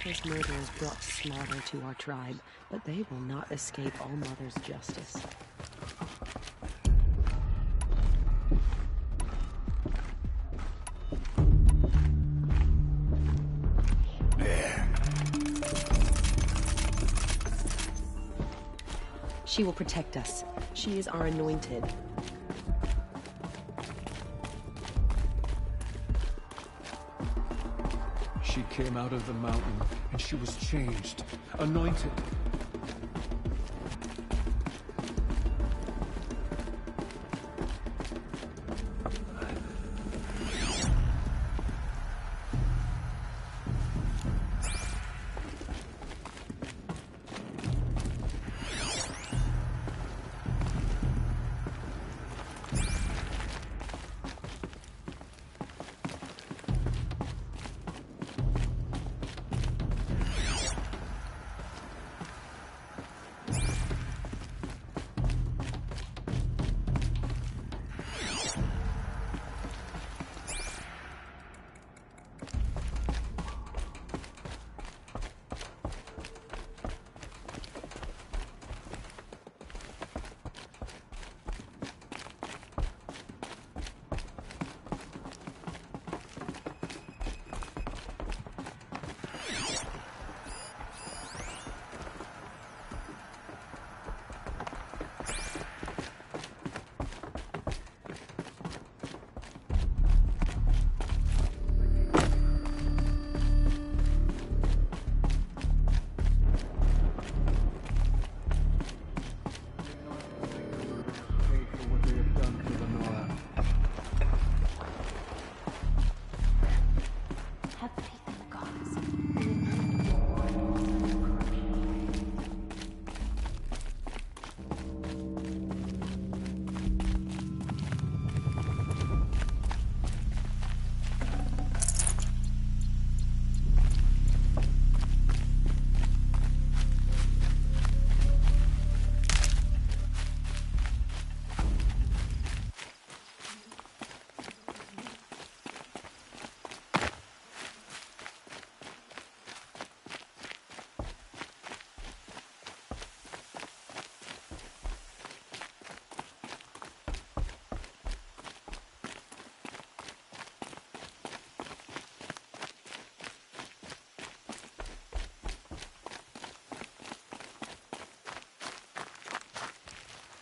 His murderers brought slaughter to our tribe, but they will not escape All Mother's justice. She will protect us. She is our anointed. She came out of the mountain, and she was changed, anointed.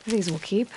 These will keep.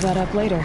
clear that up later.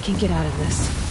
I can get out of this.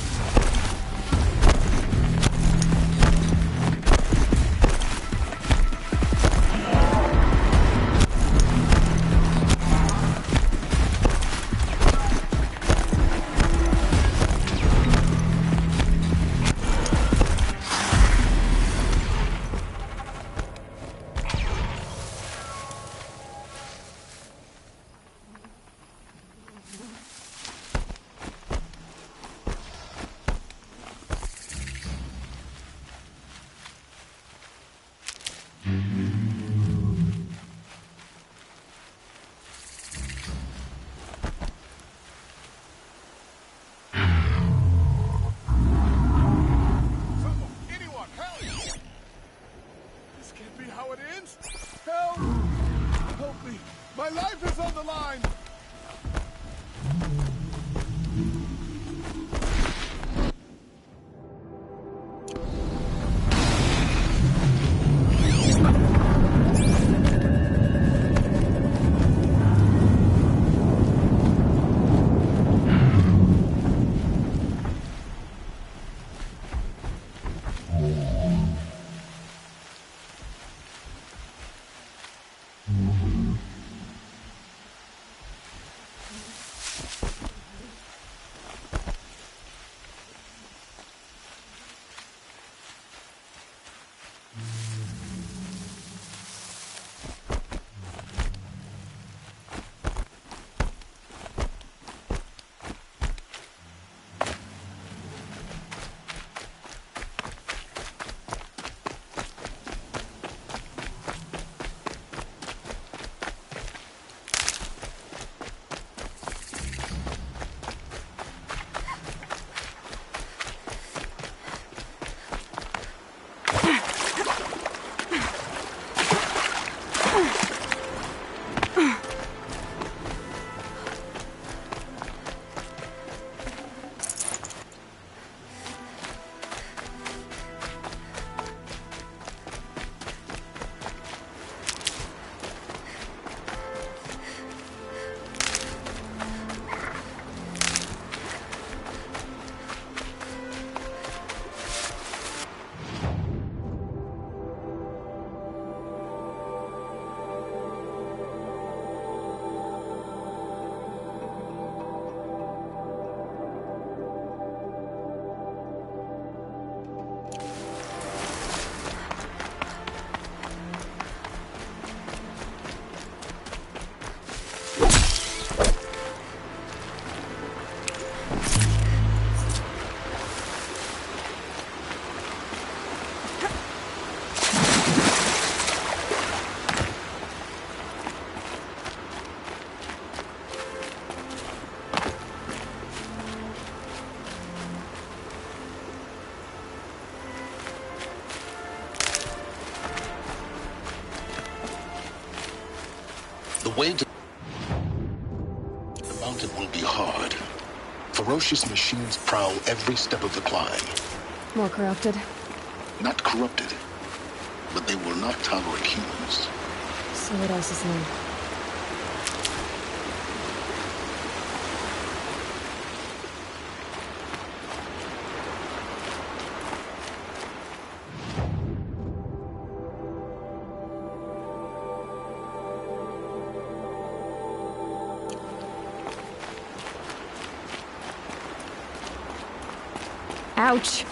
way to the mountain will be hard. Ferocious machines prowl every step of the climb. More corrupted? Not corrupted, but they will not tolerate humans. So what else is new? Ouch!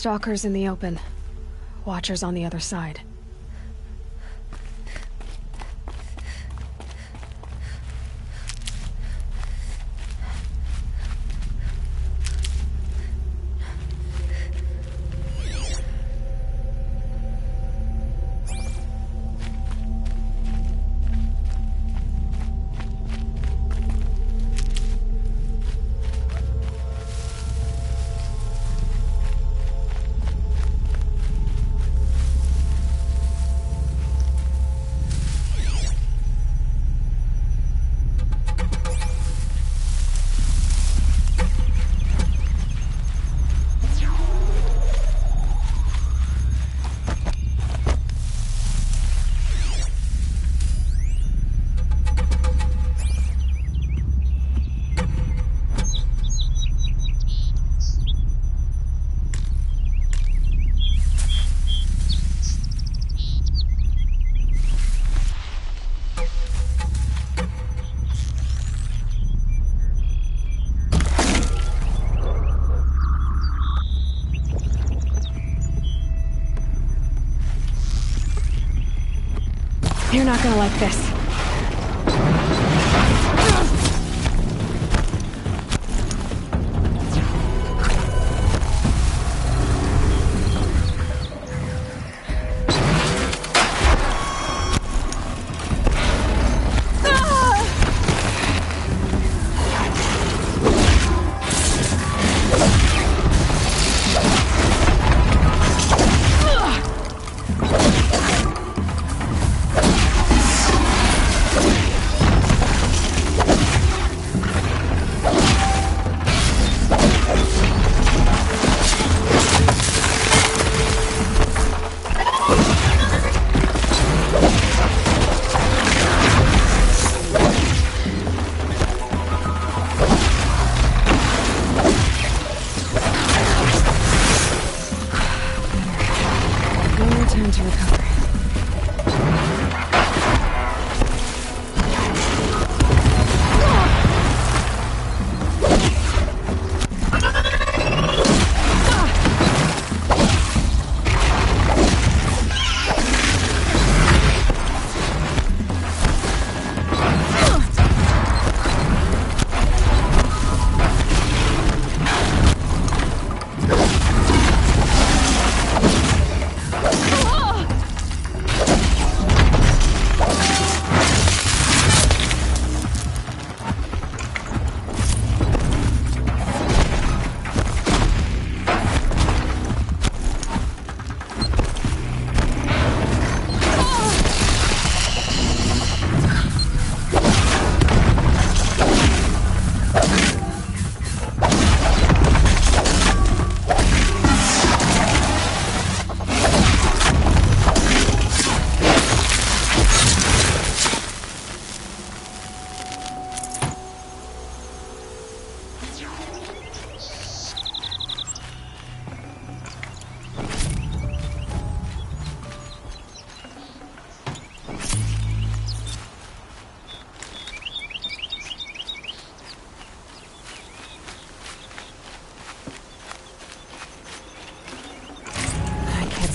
Stalkers in the open. Watchers on the other side. not gonna like this.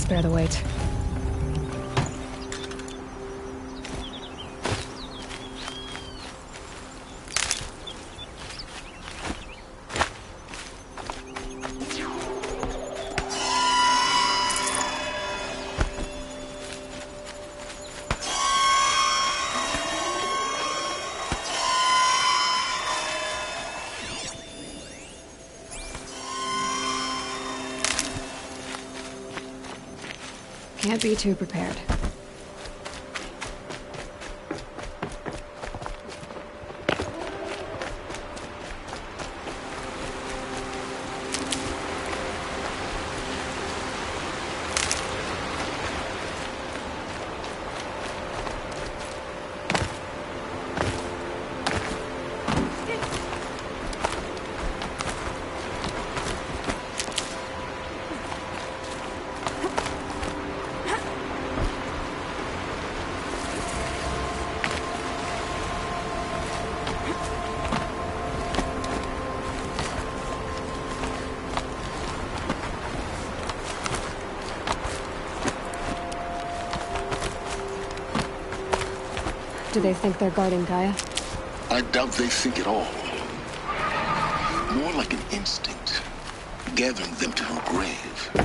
Spare the weight. Can't be too prepared. Do they think they're guarding Gaia? I doubt they think at all. More like an instinct, gathering them to her grave.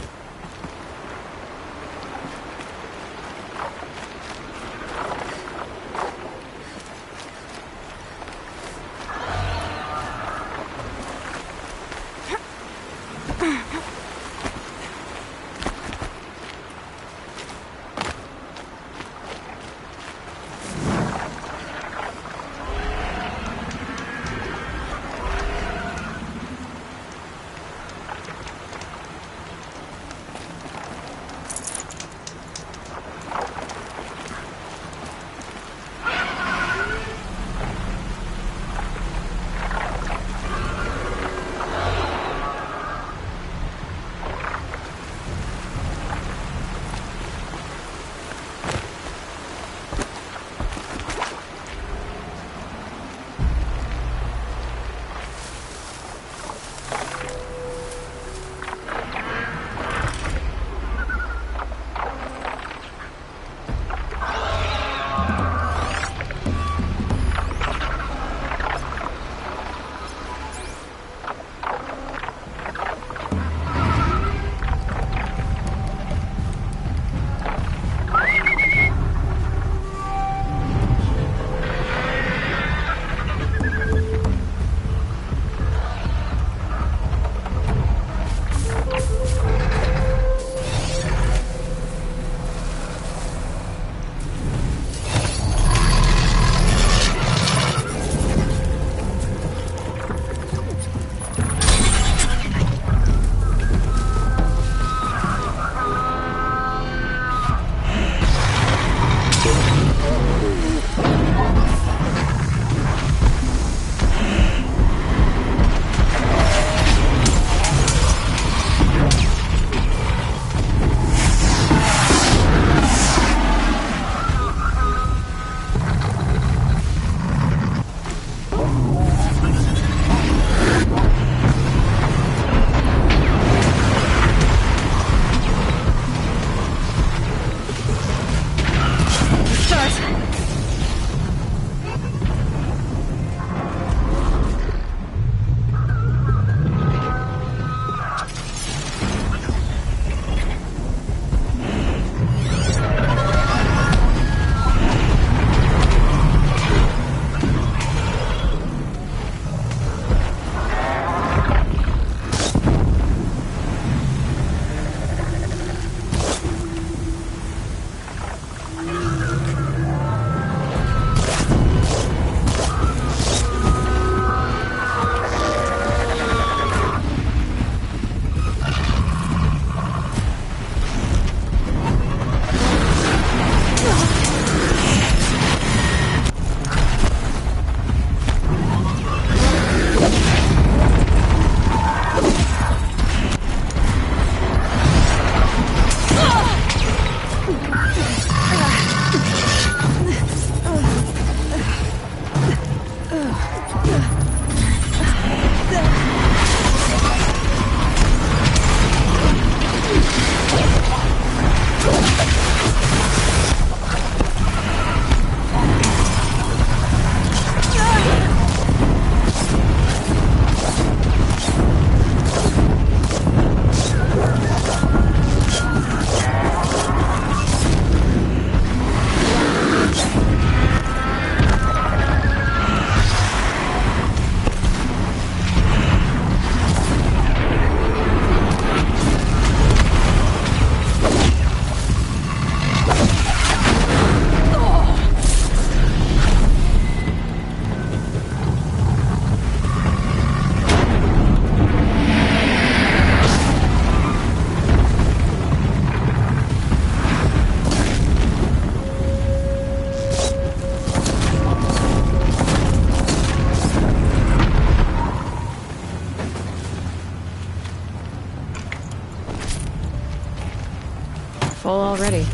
ready.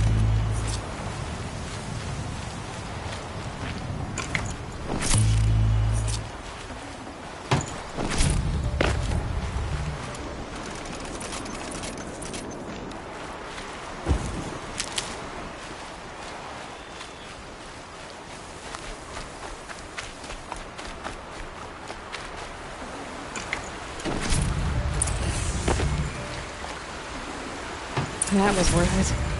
That was worth it.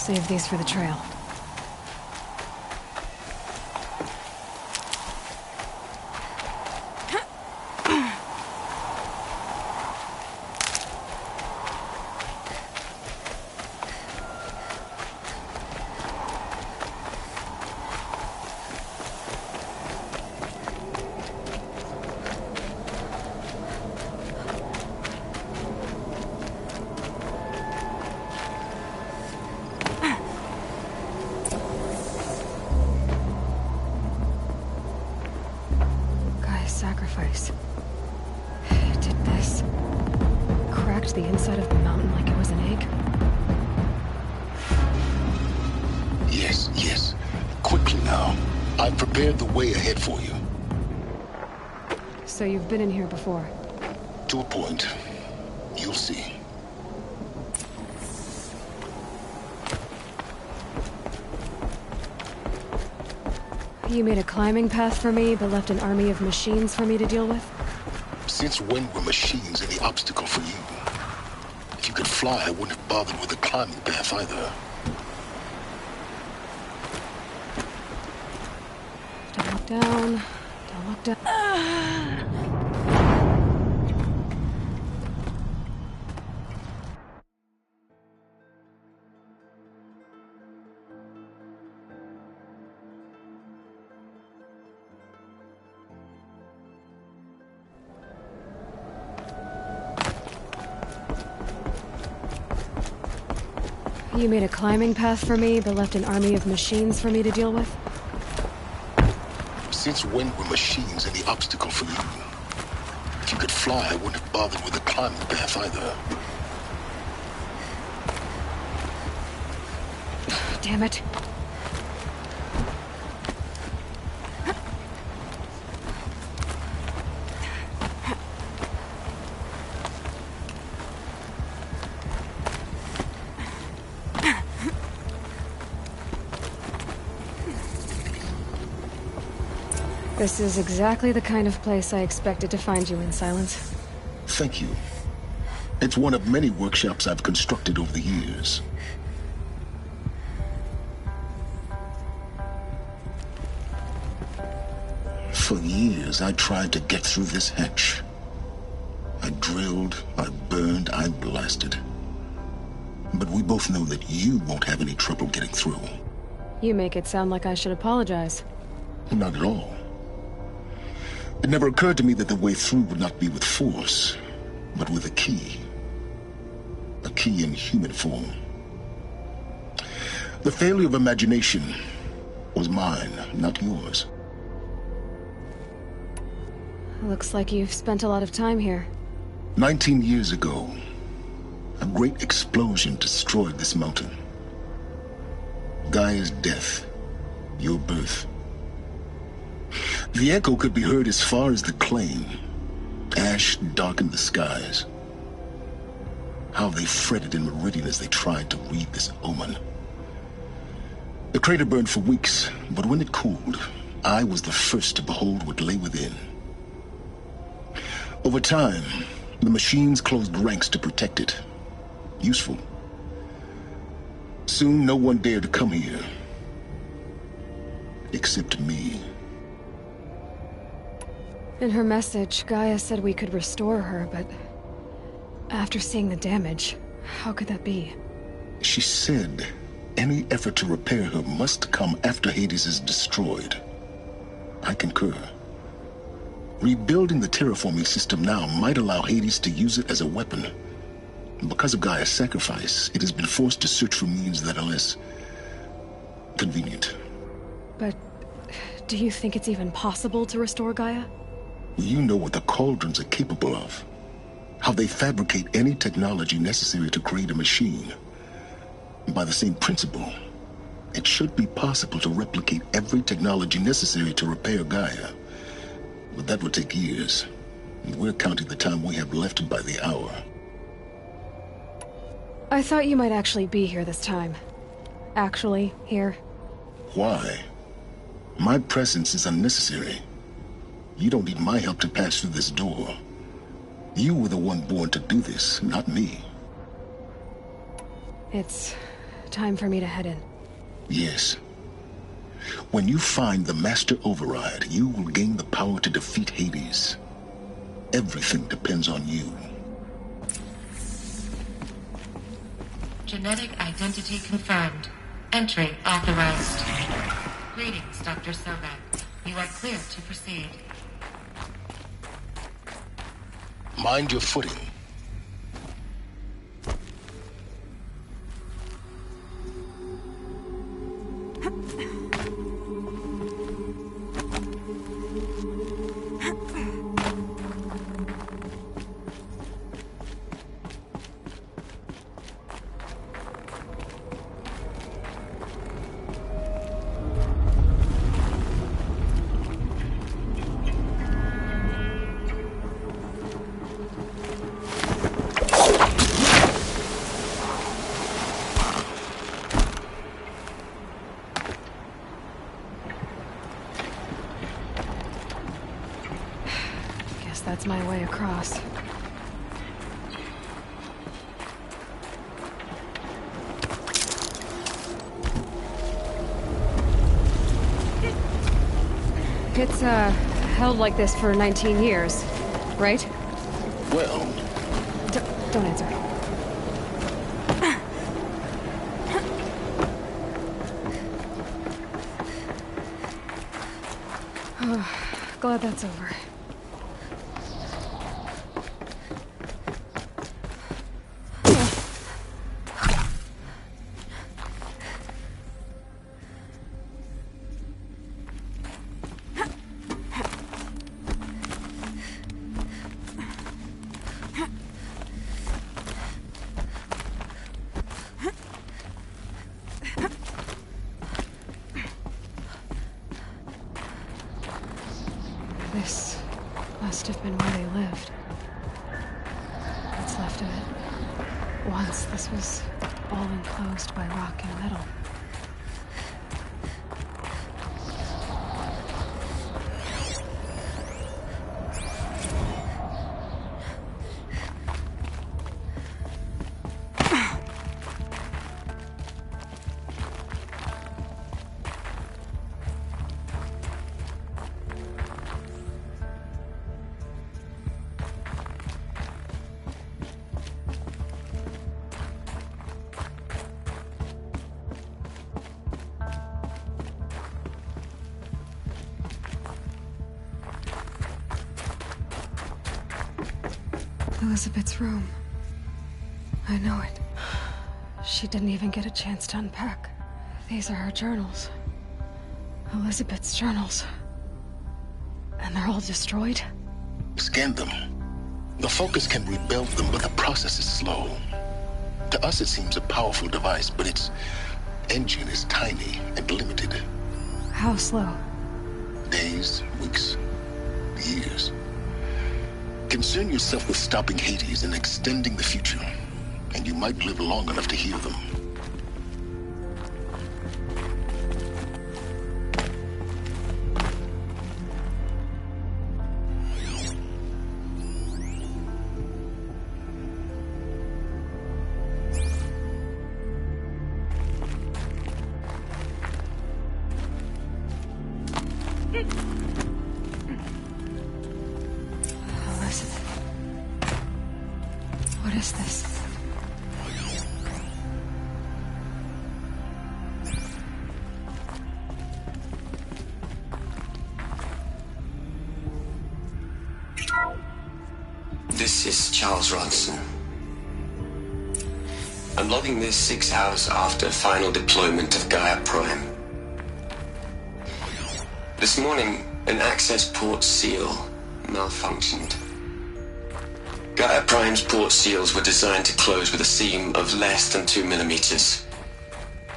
Save these for the trail. Sacrifice. It did this. Cracked the inside of the mountain like it was an egg. Yes, yes. Quickly now. I've prepared the way ahead for you. So you've been in here before? To a point. You'll see. You made a climbing path for me, but left an army of machines for me to deal with? Since when were machines any obstacle for you? If you could fly, I wouldn't have bothered with the climbing path either. Don't look down. Don't look down. You made a climbing path for me, but left an army of machines for me to deal with? Since when were machines any obstacle for you? If you could fly, I wouldn't have bothered with the climbing path either. Damn it. This is exactly the kind of place I expected to find you in, Silence. Thank you. It's one of many workshops I've constructed over the years. For years, I tried to get through this hatch. I drilled, I burned, I blasted. But we both know that you won't have any trouble getting through. You make it sound like I should apologize. Not at all. It never occurred to me that the way through would not be with force, but with a key. A key in human form. The failure of imagination was mine, not yours. Looks like you've spent a lot of time here. 19 years ago, a great explosion destroyed this mountain. Gaia's death, your birth. The echo could be heard as far as the claim. Ash darkened the skies. How they fretted in Meridian as they tried to read this omen. The crater burned for weeks, but when it cooled, I was the first to behold what lay within. Over time, the machines closed ranks to protect it. Useful. Soon, no one dared to come here. Except me. In her message, Gaia said we could restore her, but after seeing the damage, how could that be? She said any effort to repair her must come after Hades is destroyed. I concur. Rebuilding the terraforming system now might allow Hades to use it as a weapon. Because of Gaia's sacrifice, it has been forced to search for means that are less convenient. But do you think it's even possible to restore Gaia? You know what the Cauldrons are capable of. How they fabricate any technology necessary to create a machine. By the same principle, it should be possible to replicate every technology necessary to repair Gaia. But that would take years. And we're counting the time we have left by the hour. I thought you might actually be here this time. Actually, here. Why? My presence is unnecessary. You don't need my help to pass through this door. You were the one born to do this, not me. It's Time for me to head in. Yes. When you find the Master Override, you will gain the power to defeat Hades. Everything depends on you. Genetic identity confirmed. Entry authorized. Greetings, Dr. Sobek. You are clear to proceed. Mind your footing. That's my way across. It's, held like this for 19 years, right? Well... Don't answer. Glad that's over. This must have been where they lived. What's left of it. Once this was all enclosed by rock and metal. Elizabeth's room. I know it. She didn't even get a chance to unpack. These are her journals. Elizabeth's journals. And they're all destroyed? Scan them. The Focus can rebuild them, but the process is slow. To us it seems a powerful device, but its engine is tiny and limited. How slow? Days, weeks, years. Concern yourself with stopping Hades and extending the future, and you might live long enough to hear them. What is this? This is Charles Ronson. I'm logging this 6 hours after final deployment of Gaia Prime. This morning, an access port seal malfunctioned. Gaia Prime's port seals were designed to close with a seam of less than 2 millimeters.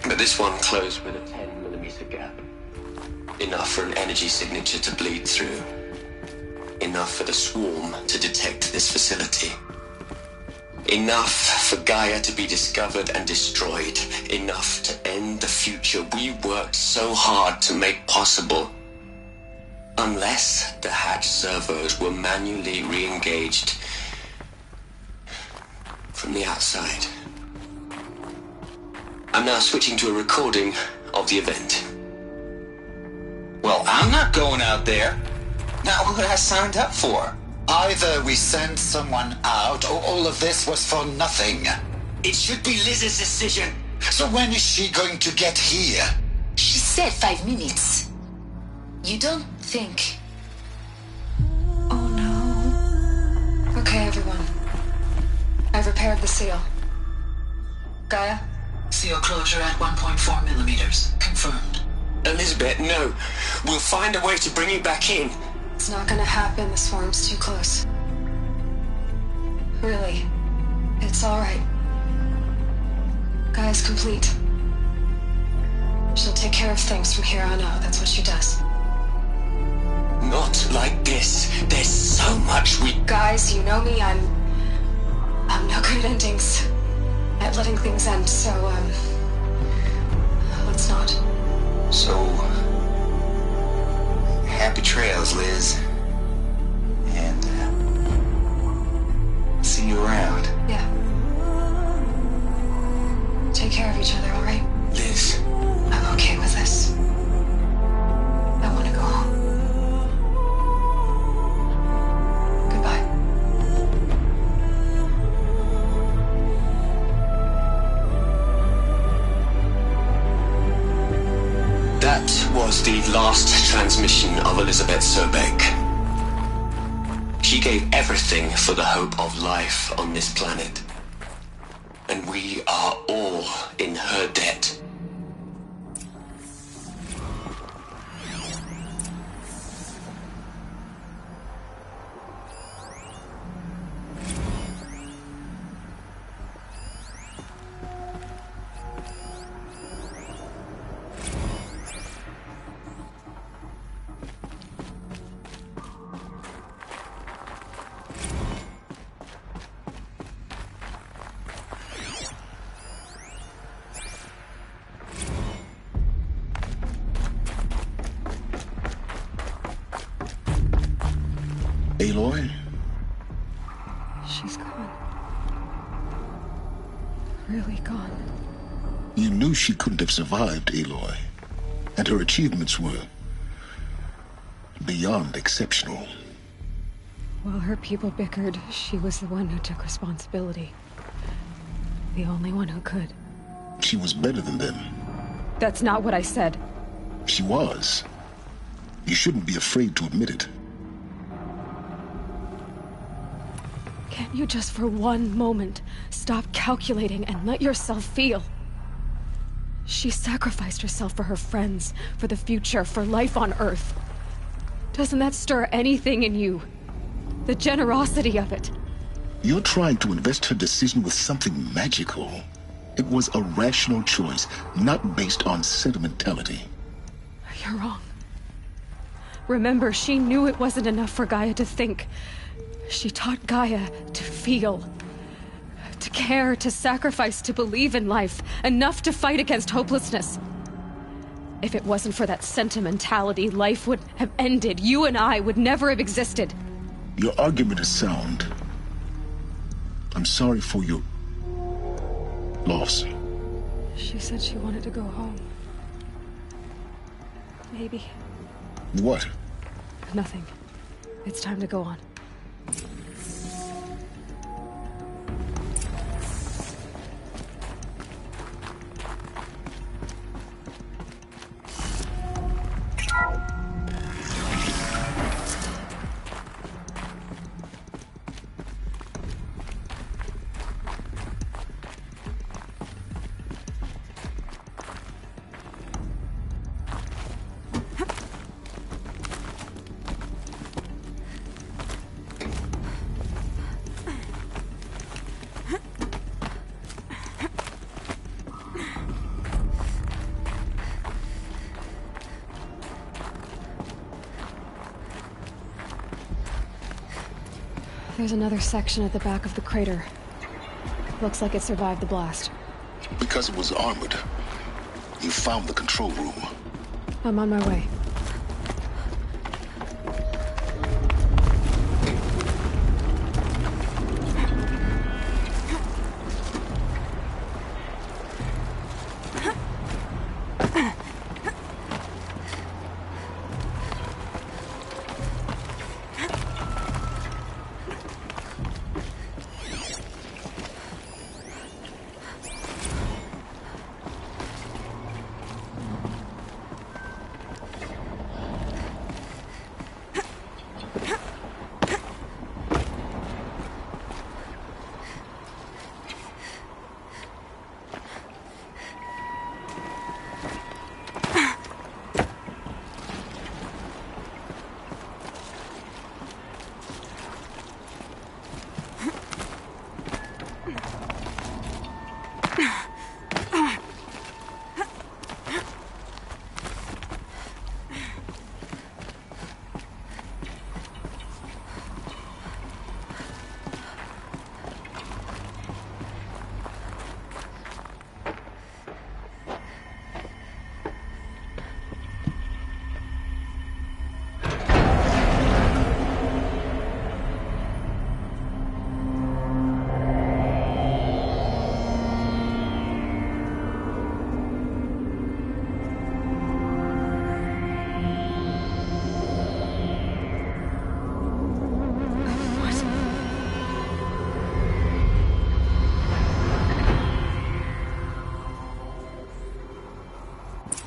But this one closed with a 10 millimeter gap. Enough for an energy signature to bleed through. Enough for the swarm to detect this facility. Enough for Gaia to be discovered and destroyed. Enough to end the future we worked so hard to make possible. Unless the hatch servos were manually re-engaged from the outside. I'm now switching to a recording of the event. Well, I'm not going out there. Not what I signed up for. Either we send someone out, or all of this was for nothing. It should be Liz's decision. So when is she going to get here? She said 5 minutes. You don't think... Oh no. Okay, everyone. I've repaired the seal. Gaia? Seal closure at 1.4 millimeters. Confirmed. Elizabeth, no. We'll find a way to bring you back in. It's not gonna happen. The swarm's too close. Really. It's alright. Gaia's complete. She'll take care of things from here on out. That's what she does. Not like this. There's so much we... Guys, you know me. I'm no good at endings. At letting things end, so, let's not. So, happy trails, Liz. And, see you around. Yeah. Take care of each other, alright? Liz. I'm okay with this. I want to go home. Goodbye. That was the last transmission of Elizabeth Sobeck. She gave everything for the hope of life on this planet. And we are all in her debt. Aloy? She's gone. Really gone. You knew she couldn't have survived, Aloy. And her achievements were beyond exceptional. While her people bickered, she was the one who took responsibility. The only one who could. She was better than them. That's not what I said. She was. You shouldn't be afraid to admit it. Can't you just for one moment stop calculating and let yourself feel? She sacrificed herself for her friends, for the future, for life on Earth. Doesn't that stir anything in you? The generosity of it. You're trying to invest her decision with something magical. It was a rational choice, not based on sentimentality. You're wrong. Remember, she knew it wasn't enough for Gaia to think. She taught Gaia to feel. To care, to sacrifice, to believe in life. Enough to fight against hopelessness. If it wasn't for that sentimentality, life would have ended. You and I would never have existed. Your argument is sound. I'm sorry for your loss. She said she wanted to go home. Maybe. What? Nothing. It's time to go on. There's another section at the back of the crater. Looks like it survived the blast. Because it was armored. You found the control room. I'm on my way.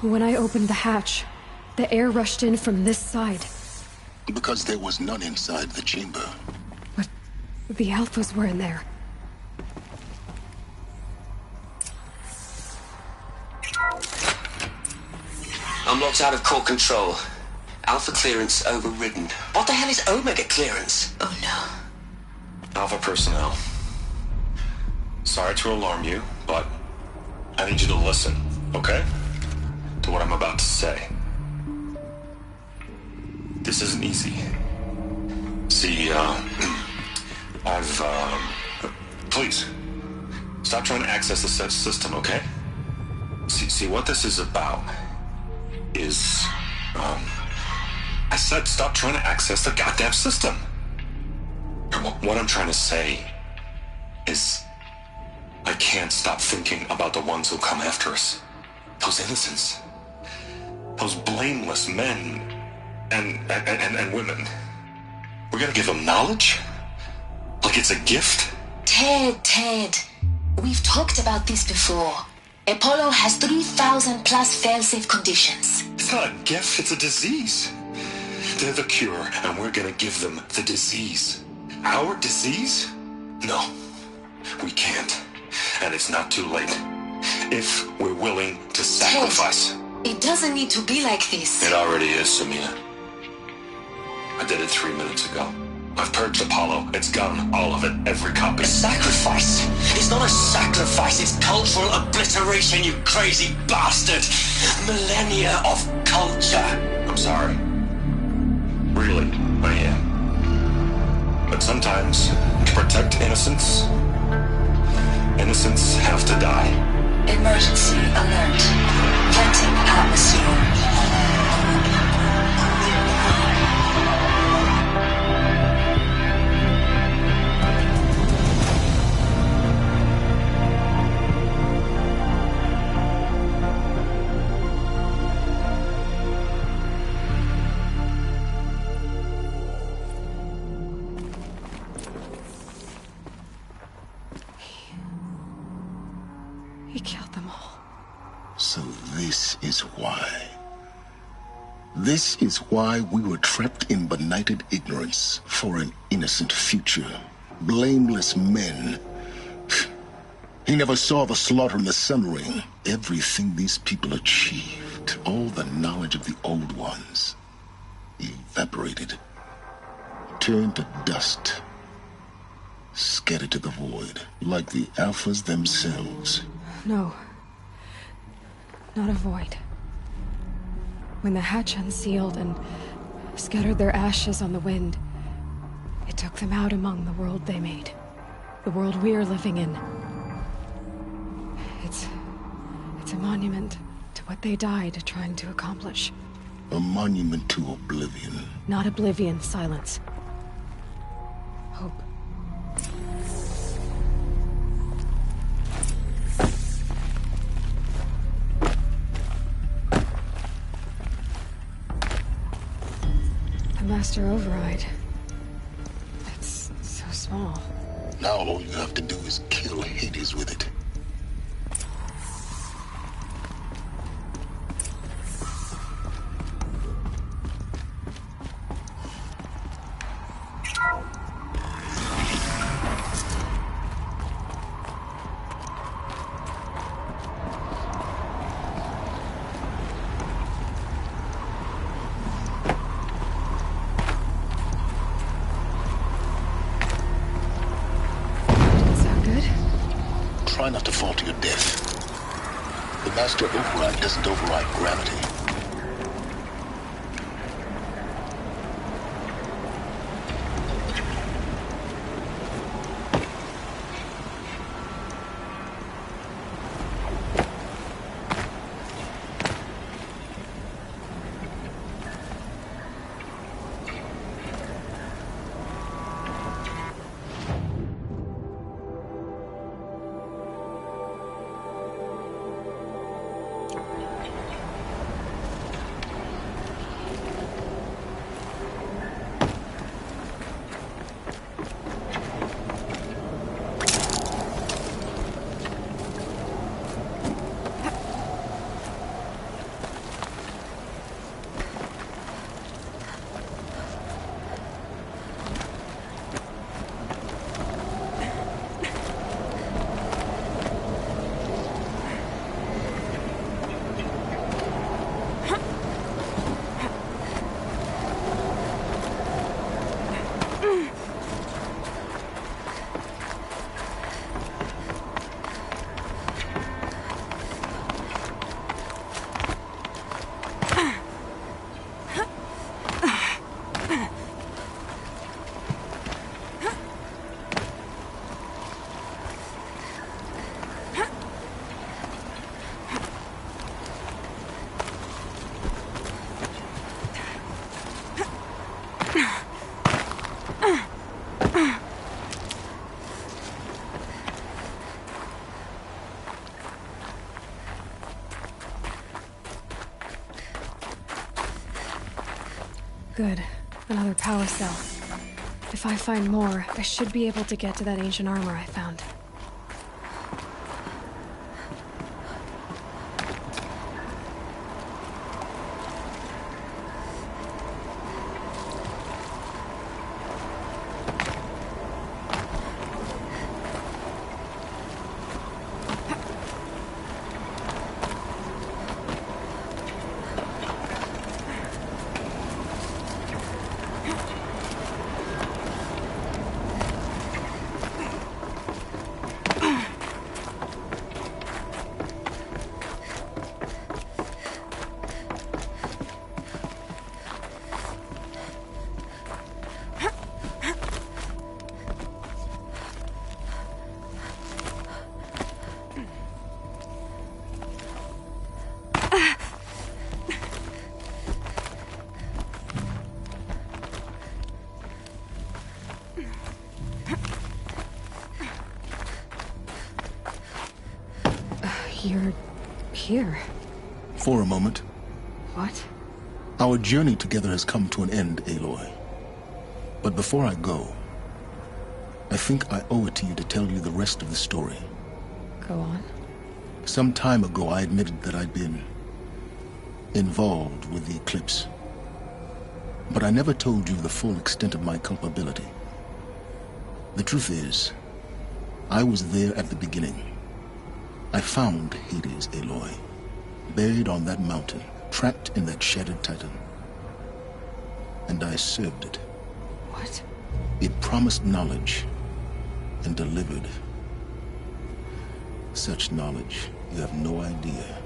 When I opened the hatch, the air rushed in from this side. Because there was none inside the chamber. But the Alphas were in there. I'm locked out of core control. Alpha clearance overridden. What the hell is Omega clearance? Oh no. Alpha personnel. Sorry to alarm you, but I need you to listen, okay? To what I'm about to say. This isn't easy. See, please, stop trying to access the system, okay? See, what this is about is, I said stop trying to access the goddamn system. What I'm trying to say is, I can't stop thinking about the ones who come after us. Those innocents. Those blameless men and women. We're gonna give them knowledge? Like it's a gift? Ted. We've talked about this before. Apollo has 3,000 plus fail-safe conditions. It's not a gift, it's a disease. They're the cure, and we're gonna give them the disease. Our disease? No, we can't. And it's not too late. If we're willing to sacrifice. Ted, it doesn't need to be like this. It already is, Samina. I did it 3 minutes ago. I've purged Apollo. It's gone. All of it. Every copy. A sacrifice? It's not a sacrifice. It's cultural obliteration, you crazy bastard. Millennia of culture. I'm sorry. Really, I am. But sometimes, to protect innocence, innocents have to die. Emergency alert. Venting atmosphere. He killed them all. So this is why. This is why we were trapped in benighted ignorance for an innocent future. Blameless men. He never saw the slaughter in the Sun Ring. Everything these people achieved, all the knowledge of the old ones, evaporated, turned to dust, scattered to the void, like the Alphas themselves. No. Not a void. When the hatch unsealed and scattered their ashes on the wind, it took them out among the world they made. The world we're living in. It's a monument to what they died trying to accomplish. A monument to oblivion. Not oblivion, silence. Hope. The master override. It's so small. Now all you have to do is kill Hades with it. Try not to fall to your death. The master override doesn't override gravity. Good. Another power cell. If I find more, I should be able to get to that ancient armor I found. You're here. For a moment. What? Our journey together has come to an end, Aloy. But before I go, I think I owe it to you to tell you the rest of the story. Go on. Some time ago, I admitted that I'd been involved with the eclipse. But I never told you the full extent of my culpability. The truth is, I was there at the beginning. I found Hades, Aloy, buried on that mountain, trapped in that shattered titan. And I served it. What? It promised knowledge and delivered. Such knowledge, you have no idea.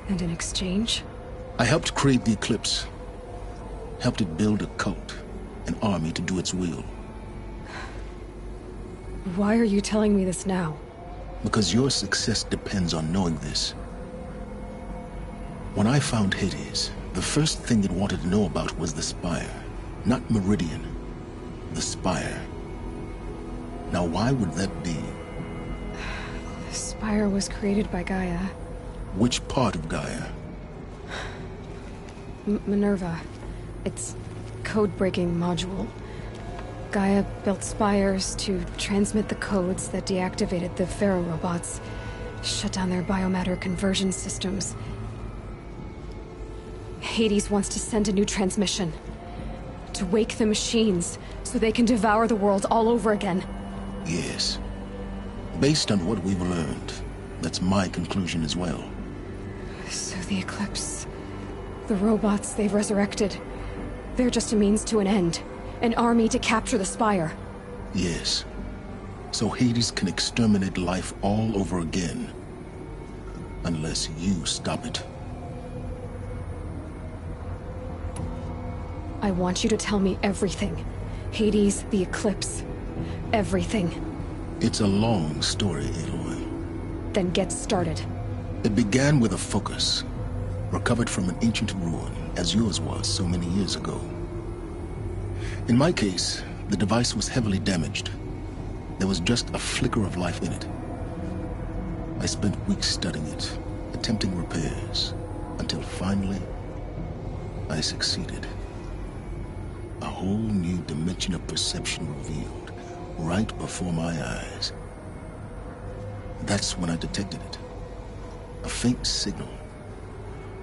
And in exchange? I helped create the eclipse. Helped it build a cult, an army to do its will. Why are you telling me this now? Because your success depends on knowing this. When I found Hades, the first thing it wanted to know about was the Spire. Not Meridian. The Spire. Now why would that be? The Spire was created by Gaia. Which part of Gaia? Minerva. Its code-breaking module. Gaia built spires to transmit the codes that deactivated the Pharaoh robots, shut down their biomatter conversion systems. Hades wants to send a new transmission. To wake the machines, so they can devour the world all over again. Yes. Based on what we've learned, that's my conclusion as well. So the Eclipse... the robots they've resurrected... they're just a means to an end. An army to capture the Spire. Yes. So Hades can exterminate life all over again. Unless you stop it. I want you to tell me everything. Hades, the Eclipse. Everything. It's a long story, Aloy. Then get started. It began with a focus. Recovered from an ancient ruin, as yours was so many years ago. In my case, the device was heavily damaged. There was just a flicker of life in it. I spent weeks studying it, attempting repairs, until finally, I succeeded. A whole new dimension of perception revealed, right before my eyes. That's when I detected it. A faint signal.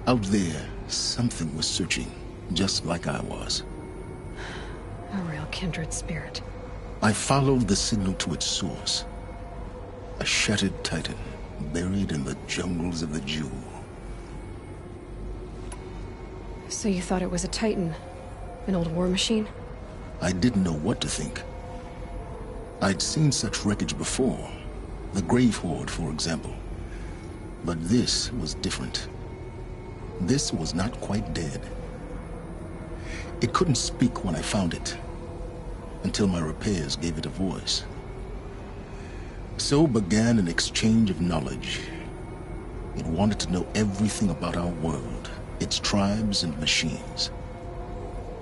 Out there, something was searching, just like I was. A real kindred spirit. I followed the signal to its source. A shattered titan, buried in the jungles of the Jewel. So you thought it was a titan? An old war machine? I didn't know what to think. I'd seen such wreckage before. The Grave Horde, for example. But this was different. This was not quite dead. It couldn't speak when I found it, until my repairs gave it a voice. So began an exchange of knowledge. It wanted to know everything about our world, its tribes and machines.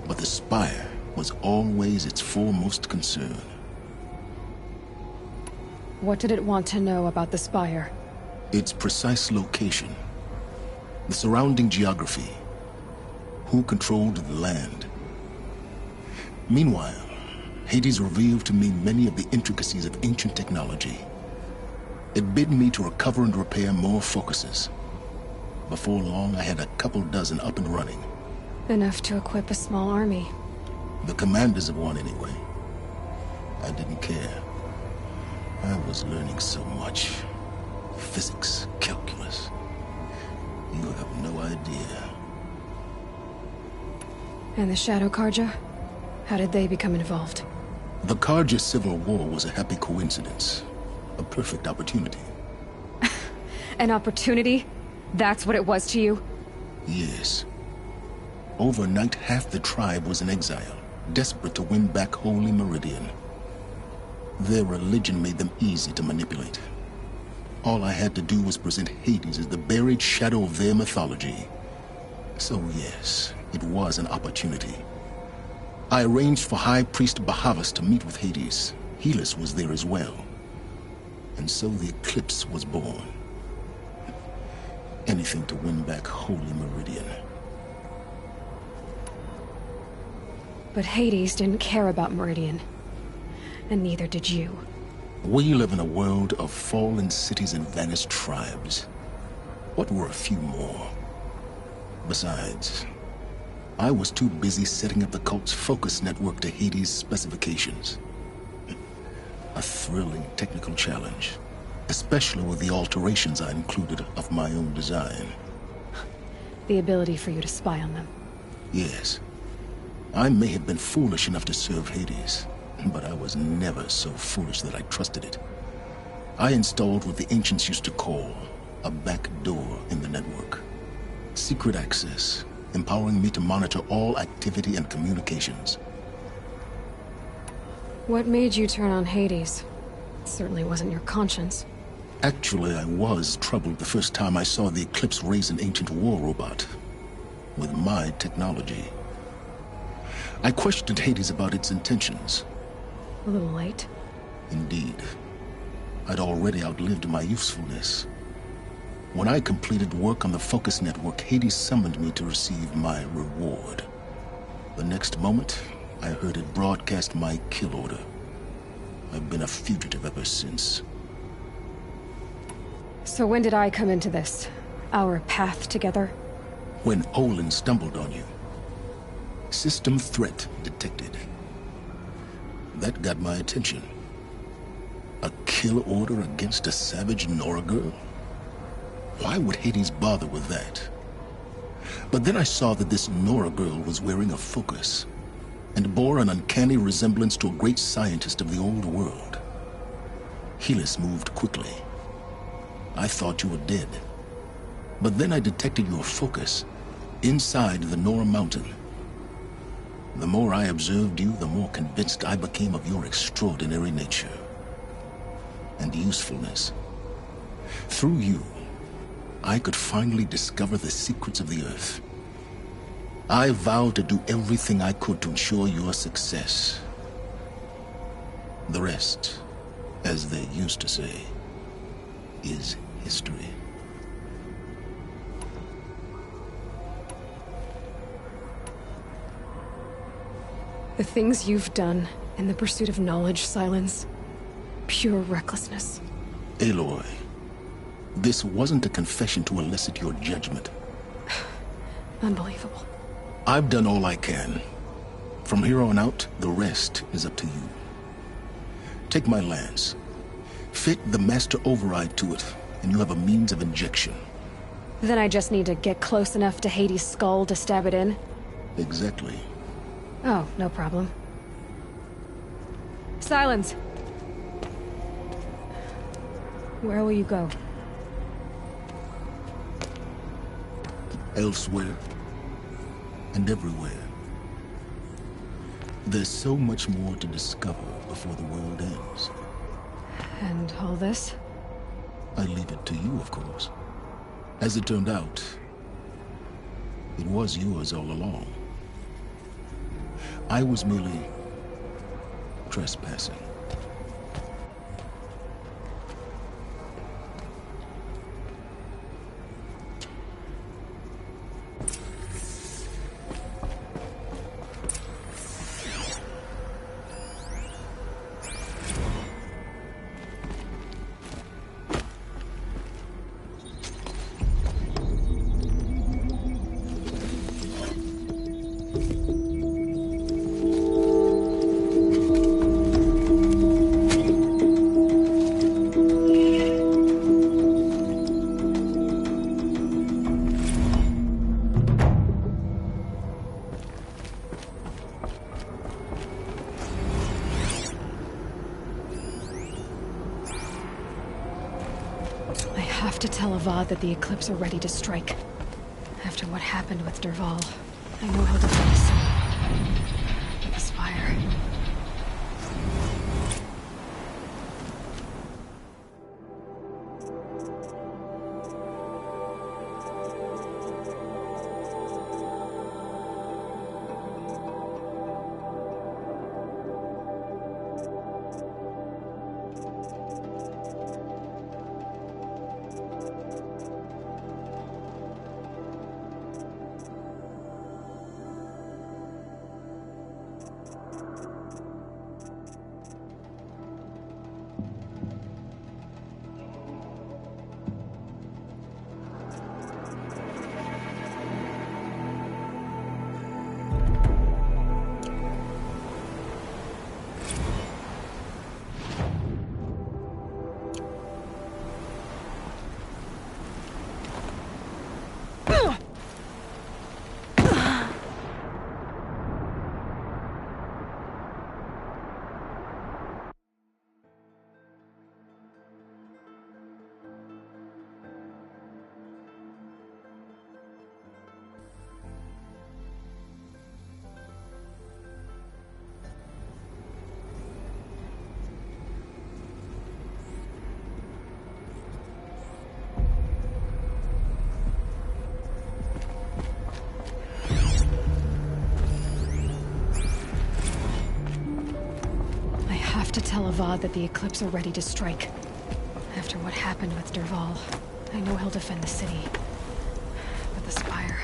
But the Spire was always its foremost concern. What did it want to know about the Spire? Its precise location, the surrounding geography, who controlled the land, Meanwhile, Hades revealed to me many of the intricacies of ancient technology. It bid me to recover and repair more focuses. Before long, I had a couple dozen up and running. Enough to equip a small army. The commanders of one, anyway. I didn't care. I was learning so much. Physics, calculus. You have no idea. And the Shadow Karja? How did they become involved? The Karja Civil War was a happy coincidence. A perfect opportunity. An opportunity? That's what it was to you? Yes. Overnight, half the tribe was in exile, desperate to win back Holy Meridian. Their religion made them easy to manipulate. All I had to do was present Hades as the buried shadow of their mythology. So yes, it was an opportunity. I arranged for High Priest Bahavas to meet with Hades. Helis was there as well. And so the eclipse was born. Anything to win back Holy Meridian. But Hades didn't care about Meridian. And neither did you. We live in a world of fallen cities and vanished tribes. What were a few more? Besides, I was too busy setting up the cult's focus network to Hades' specifications. A thrilling technical challenge, especially with the alterations I included of my own design. The ability for you to spy on them. Yes. I may have been foolish enough to serve Hades, but I was never so foolish that I trusted it. I installed what the ancients used to call a back door in the network. Secret access, empowering me to monitor all activity and communications. What made you turn on Hades? It certainly wasn't your conscience. Actually, I was troubled the first time I saw the Eclipse raise an ancient war robot. With my technology. I questioned Hades about its intentions. A little late. Indeed. I'd already outlived my usefulness. When I completed work on the Focus Network, Hades summoned me to receive my reward. The next moment, I heard it broadcast my kill order. I've been a fugitive ever since. So when did I come into this? Our path together? When Olin stumbled on you. System threat detected. That got my attention. A kill order against a savage Nora girl? Why would Hades bother with that? But then I saw that this Nora girl was wearing a focus, and bore an uncanny resemblance to a great scientist of the old world. Helis moved quickly. I thought you were dead. But then I detected your focus inside the Nora mountain. The more I observed you, the more convinced I became of your extraordinary nature and usefulness. Through you, I could finally discover the secrets of the Earth. I vowed to do everything I could to ensure your success. The rest, as they used to say, is history. The things you've done in the pursuit of knowledge, Silence. Pure recklessness. Aloy, this wasn't a confession to elicit your judgment. Unbelievable. I've done all I can. From here on out, the rest is up to you. Take my lance. Fit the master override to it, and you have a means of injection. Then I just need to get close enough to Hades' skull to stab it in? Exactly. Oh, no problem. Silence! Where will you go? Elsewhere. And everywhere. There's so much more to discover before the world ends. And all this? I leave it to you, of course. As it turned out, it was yours all along. I was merely trespassing. have to tell Avad that the Eclipse are ready to strike. After what happened with Derval, I know he'll defend the city. With the Spire. Tell Avad that the Eclipse are ready to strike. After what happened with Derval, I know he'll defend the city. With the Spire.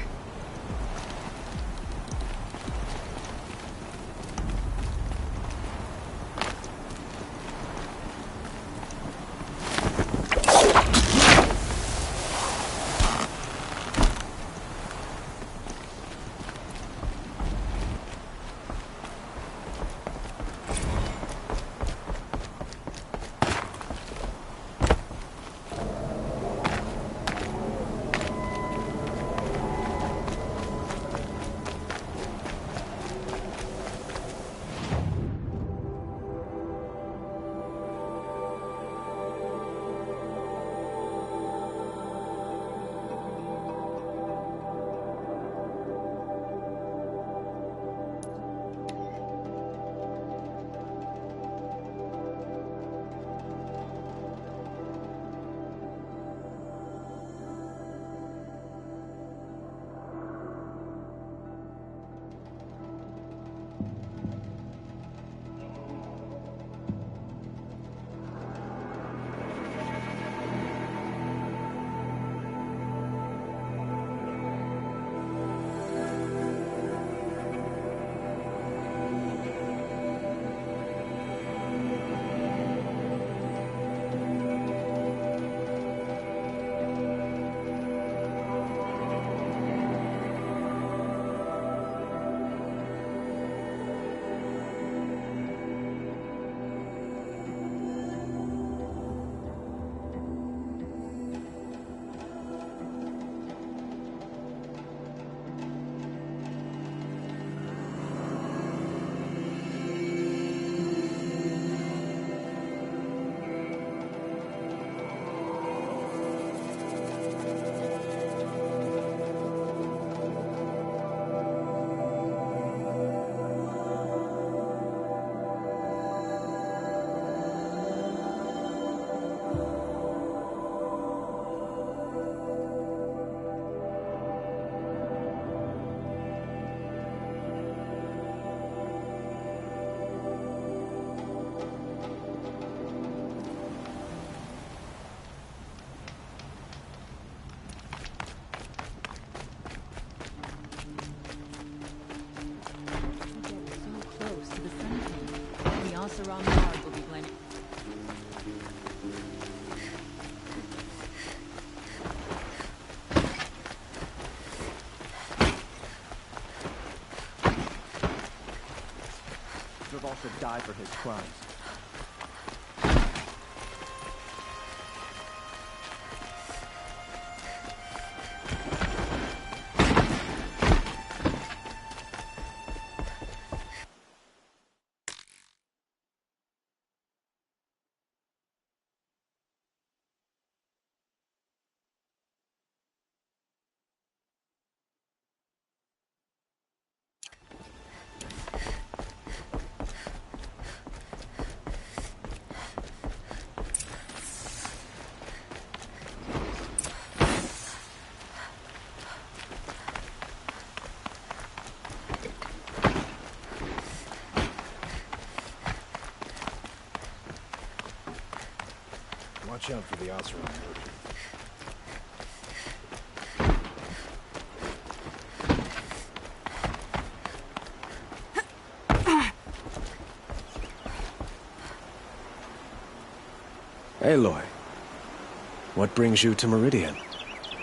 Around Mars will be blaming. Derval should die for his crimes. Watch out for the Oseram. Aloy, what brings you to Meridian?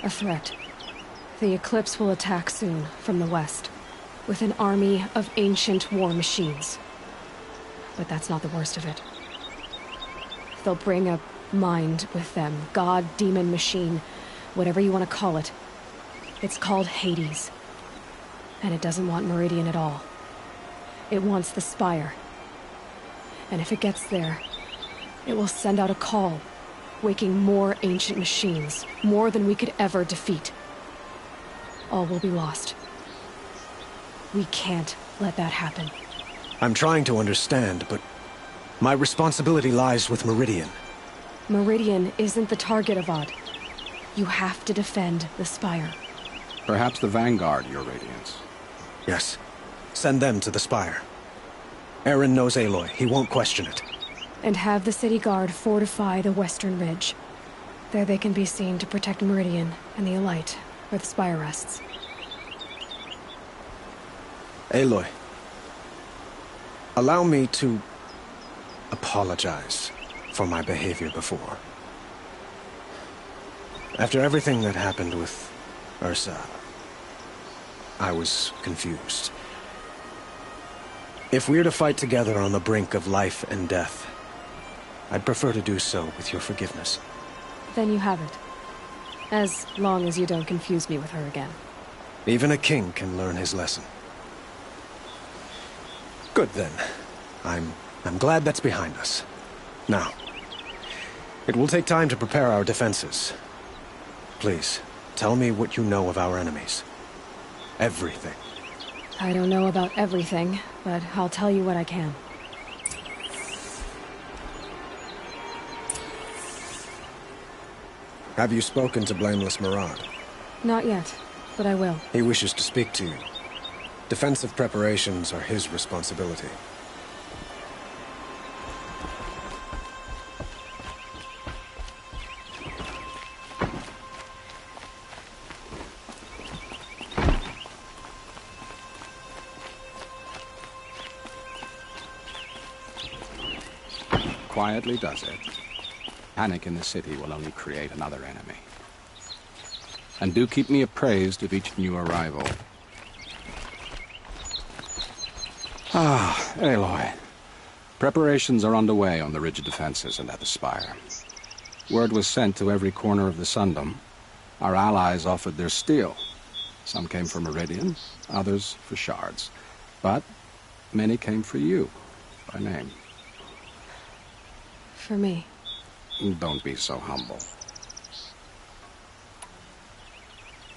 A threat. The Eclipse will attack soon, from the west, with an army of ancient war machines. But that's not the worst of it. They'll bring a mind with them, god, demon, machine, whatever you want to call it. It's called Hades. And it doesn't want Meridian at all. It wants the Spire. And if it gets there, it will send out a call, waking more ancient machines, more than we could ever defeat. All will be lost. We can't let that happen. I'm trying to understand, but my responsibility lies with Meridian. Meridian isn't the target, Avad. You have to defend the Spire. Perhaps the Vanguard, Your Radiance. Yes. Send them to the Spire. Aaron knows Aloy. He won't question it. And have the city guard fortify the western ridge. There they can be seen to protect Meridian and the Elite, where the Spire rests. Aloy, allow me to apologize for my behavior before. After everything that happened with Ursa, I was confused. If we're to fight together on the brink of life and death, I'd prefer to do so with your forgiveness. Then you have it. As long as you don't confuse me with her again. Even a king can learn his lesson. Good then. I'm glad that's behind us. Now, it will take time to prepare our defenses. Please, tell me what you know of our enemies. Everything. I don't know about everything, but I'll tell you what I can. Have you spoken to Blameless Marad? Not yet, but I will. He wishes to speak to you. Defensive preparations are his responsibility. Quietly does it. Panic in the city will only create another enemy. And do keep me appraised of each new arrival. Ah, Aloy. Preparations are underway on the ridge defenses and at the Spire. Word was sent to every corner of the Sundom. Our allies offered their steel. Some came for Meridian, others for shards. But many came for you, by name. For me. Don't be so humble.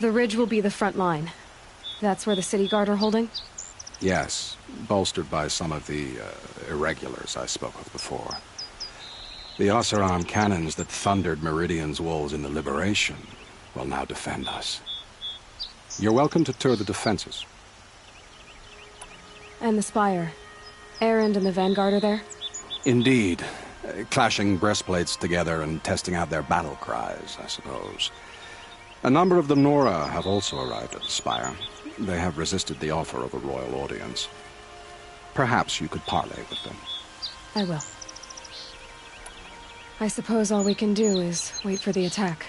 The ridge will be the front line. That's where the city guard are holding? Yes, bolstered by some of the irregulars I spoke of before. The Oseram cannons that thundered Meridian's walls in the Liberation will now defend us. You're welcome to tour the defenses. And the Spire. Erend and the Vanguard are there? Indeed. Clashing breastplates together and testing out their battle cries, I suppose. A number of the Nora have also arrived at the Spire. They have resisted the offer of a royal audience. Perhaps you could parley with them. I will. I suppose all we can do is wait for the attack.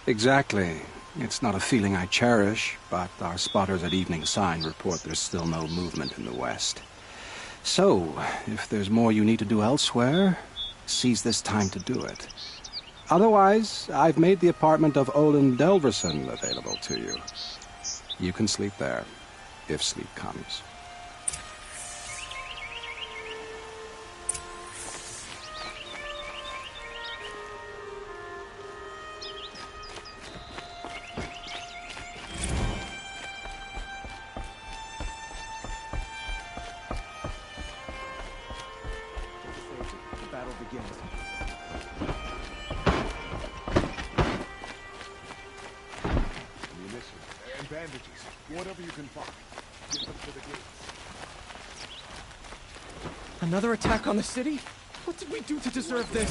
Exactly. It's not a feeling I cherish, but our spotters at Evening Sign report there's still no movement in the west. So, if there's more you need to do elsewhere, seize this time to do it. Otherwise, I've made the apartment of Olin Delverson available to you. You can sleep there, if sleep comes. The battle begins. And bandages. Whatever you can find. Get them to the gates. Another attack on the city? What did we do to deserve this?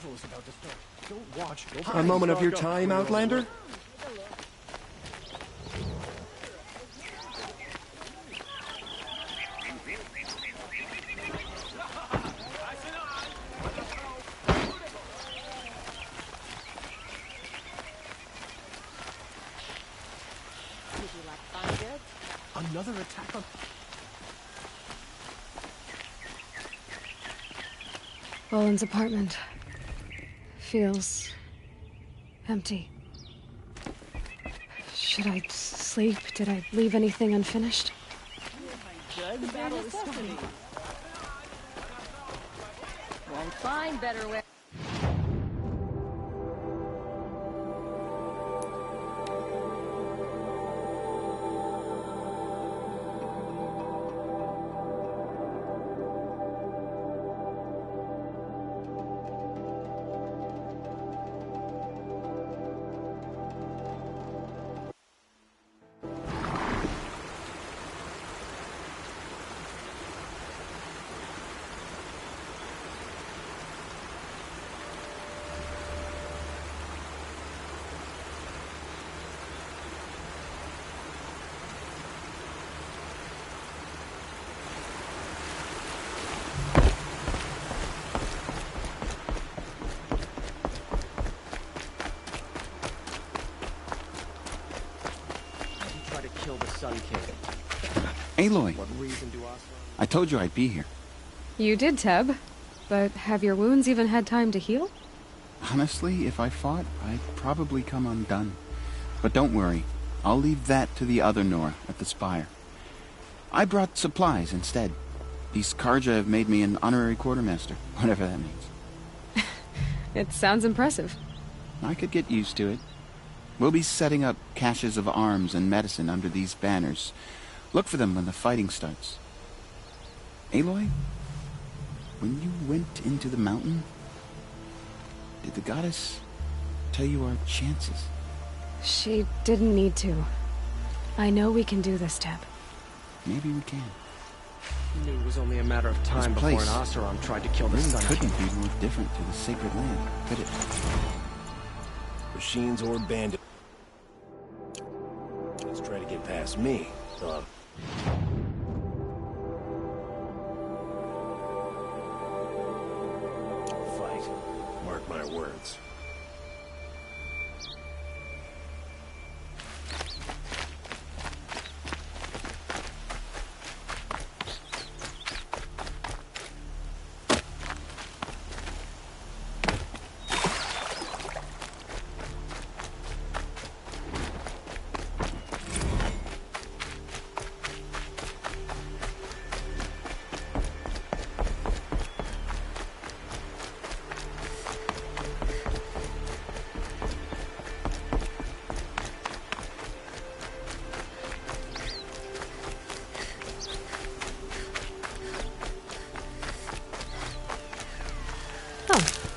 battle is about to start. Don't watch. A moment of your time, Outlander? Another attack on... Boland's apartment feels empty. Should I sleep? Did I leave anything unfinished? Good battle is starting. Won't find better way. Aloy, I told you I'd be here. You did, Teb. But have your wounds even had time to heal? Honestly, if I fought, I'd probably come undone. But don't worry, I'll leave that to the other Nora at the Spire. I brought supplies instead. These Karja have made me an honorary quartermaster, whatever that means. It sounds impressive. I could get used to it. We'll be setting up caches of arms and medicine under these banners. Look for them when the fighting starts. Aloy, when you went into the mountain, did the goddess tell you our chances? She didn't need to. I know we can do this, Teb. Maybe we can. Knew it was only a matter of time before an Oseram tried to kill the Sun King. Couldn't be more different to the sacred land, could it? Machines or bandits. Let's try to get past me. Fight. Mark my words.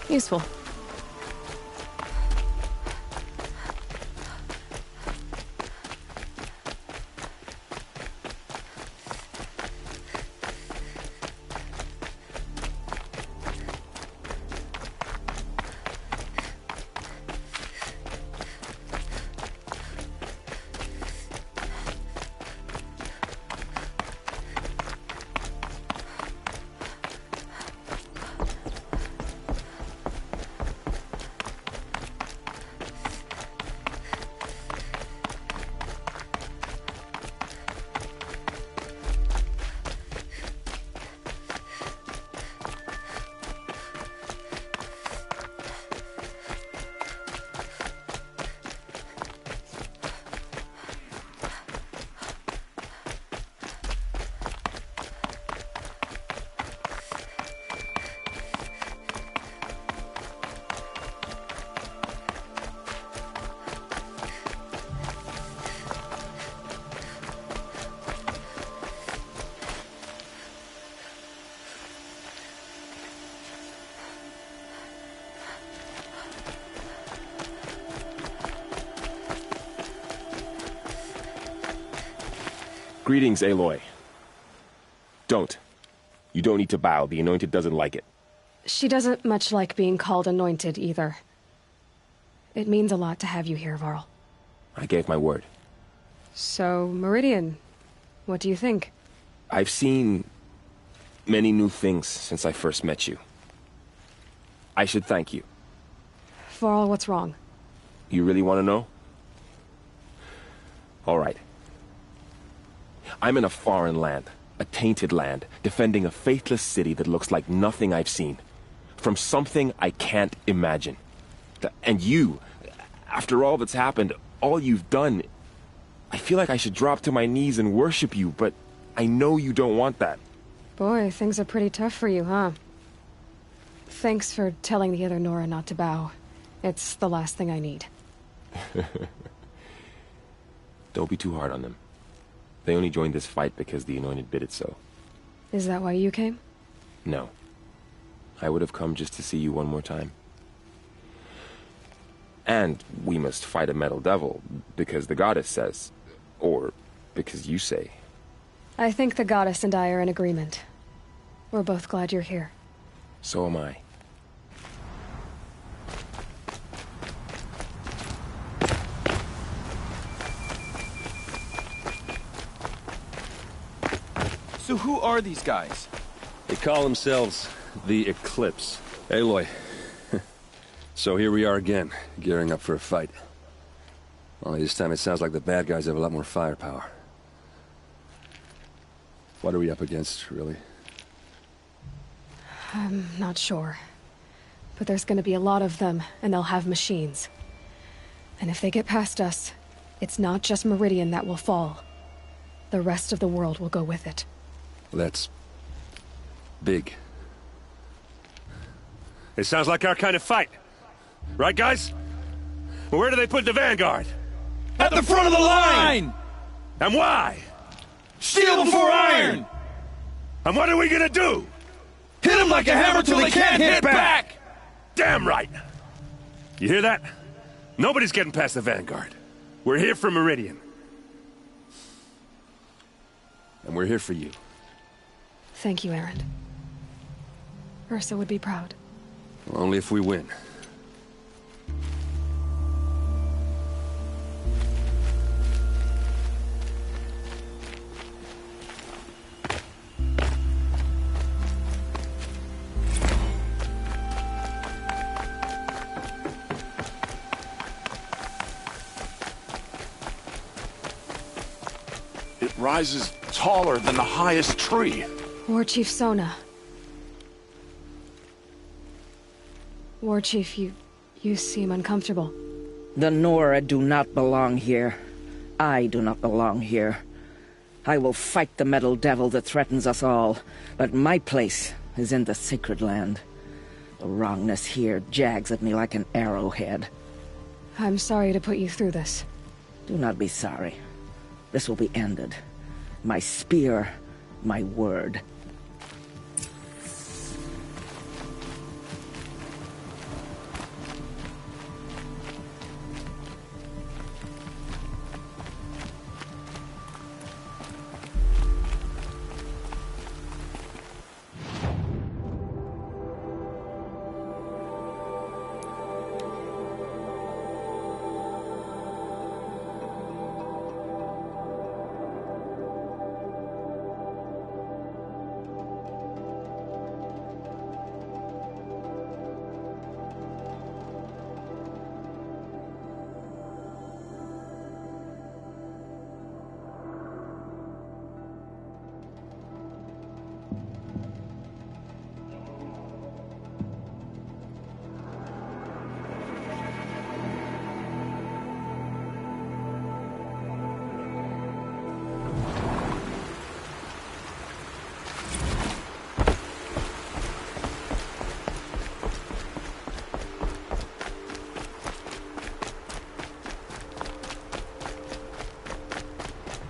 Useful. Greetings, Aloy. Don't. You don't need to bow. The Anointed doesn't like it. She doesn't much like being called anointed, either. It means a lot to have you here, Varl. I gave my word. So, Meridian, what do you think? I've seen many new things since I first met you. I should thank you. Varl, what's wrong? You really want to know? All right. I'm in a foreign land, a tainted land, defending a faithless city that looks like nothing I've seen. From something I can't imagine. And you, after all that's happened, all you've done, I feel like I should drop to my knees and worship you, but I know you don't want that. Boy, things are pretty tough for you, huh? Thanks for telling the other Nora not to bow. It's the last thing I need. Don't be too hard on them. They only joined this fight because the Anointed bid it so. Is that why you came? No. I would have come just to see you one more time. And we must fight a metal devil, because the goddess says. Or because you say. I think the goddess and I are in agreement. We're both glad you're here. So am I. So who are these guys? They call themselves the Eclipse. Aloy. So here we are again, gearing up for a fight. Only this time it sounds like the bad guys have a lot more firepower. What are we up against, really? I'm not sure. But there's gonna be a lot of them, and they'll have machines. And if they get past us, it's not just Meridian that will fall. The rest of the world will go with it. Well, that's big. It sounds like our kind of fight. Right, guys? Well, where do they put the Vanguard? At the front of the line! And why? Steel before iron! And what are we gonna do? Hit them like a hammer till they can't hit back! Damn right! You hear that? Nobody's getting past the Vanguard. We're here for Meridian. And we're here for you. Thank you, Aaron. Ursa would be proud. Well, only if we win. It rises taller than the highest tree. War Chief Sona. War Chief, you seem uncomfortable. The Nora do not belong here. I do not belong here. I will fight the metal devil that threatens us all, but my place is in the sacred land. The wrongness here jags at me like an arrowhead. I'm sorry to put you through this. Do not be sorry. This will be ended. My spear, my word.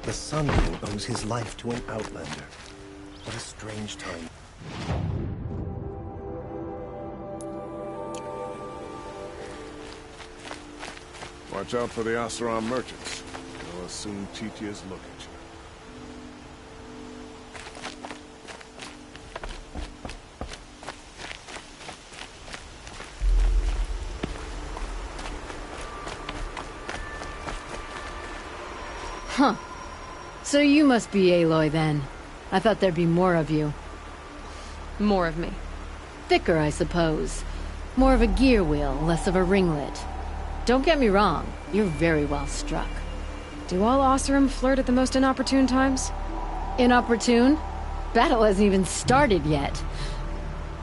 The Sun King owes his life to an outlander. What a strange time. Watch out for the Oseram merchants. They'll assume Titia's look at you. Huh. So you must be Aloy then. I thought there'd be more of you. More of me. Thicker, I suppose. More of a gear wheel, less of a ringlet. Don't get me wrong, you're very well struck. Do all Oseram flirt at the most inopportune times? Inopportune? Battle hasn't even started yet.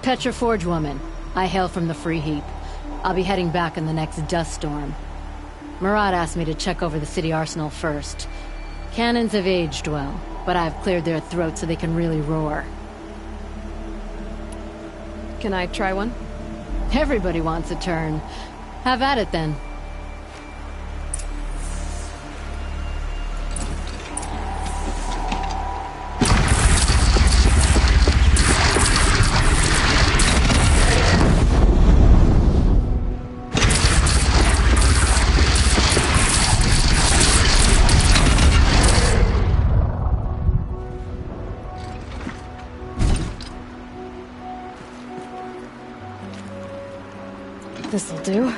Petra Forge woman. I hail from the Free Heap. I'll be heading back in the next dust storm. Murad asked me to check over the city arsenal first. Cannons have aged well, but I've cleared their throats so they can really roar. Can I try one? Everybody wants a turn. Have at it then. This'll do.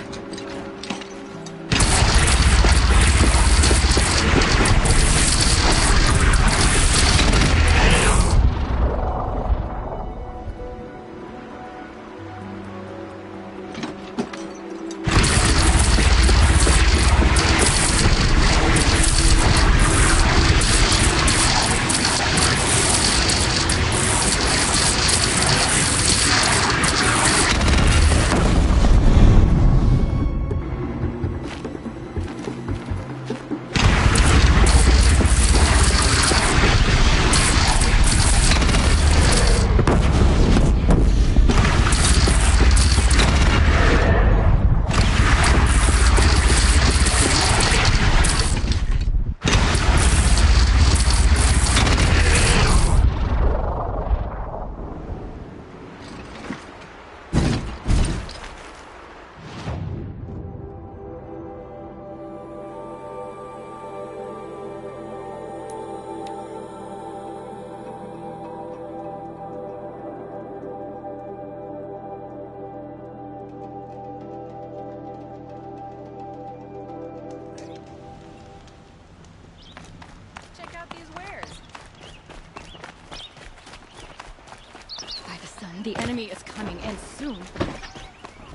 The enemy is coming, and soon.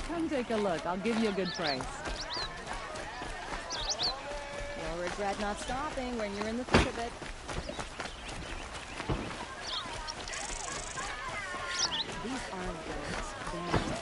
Come take a look. I'll give you a good price. You'll regret not stopping when you're in the thick of it. These aren't words. They're...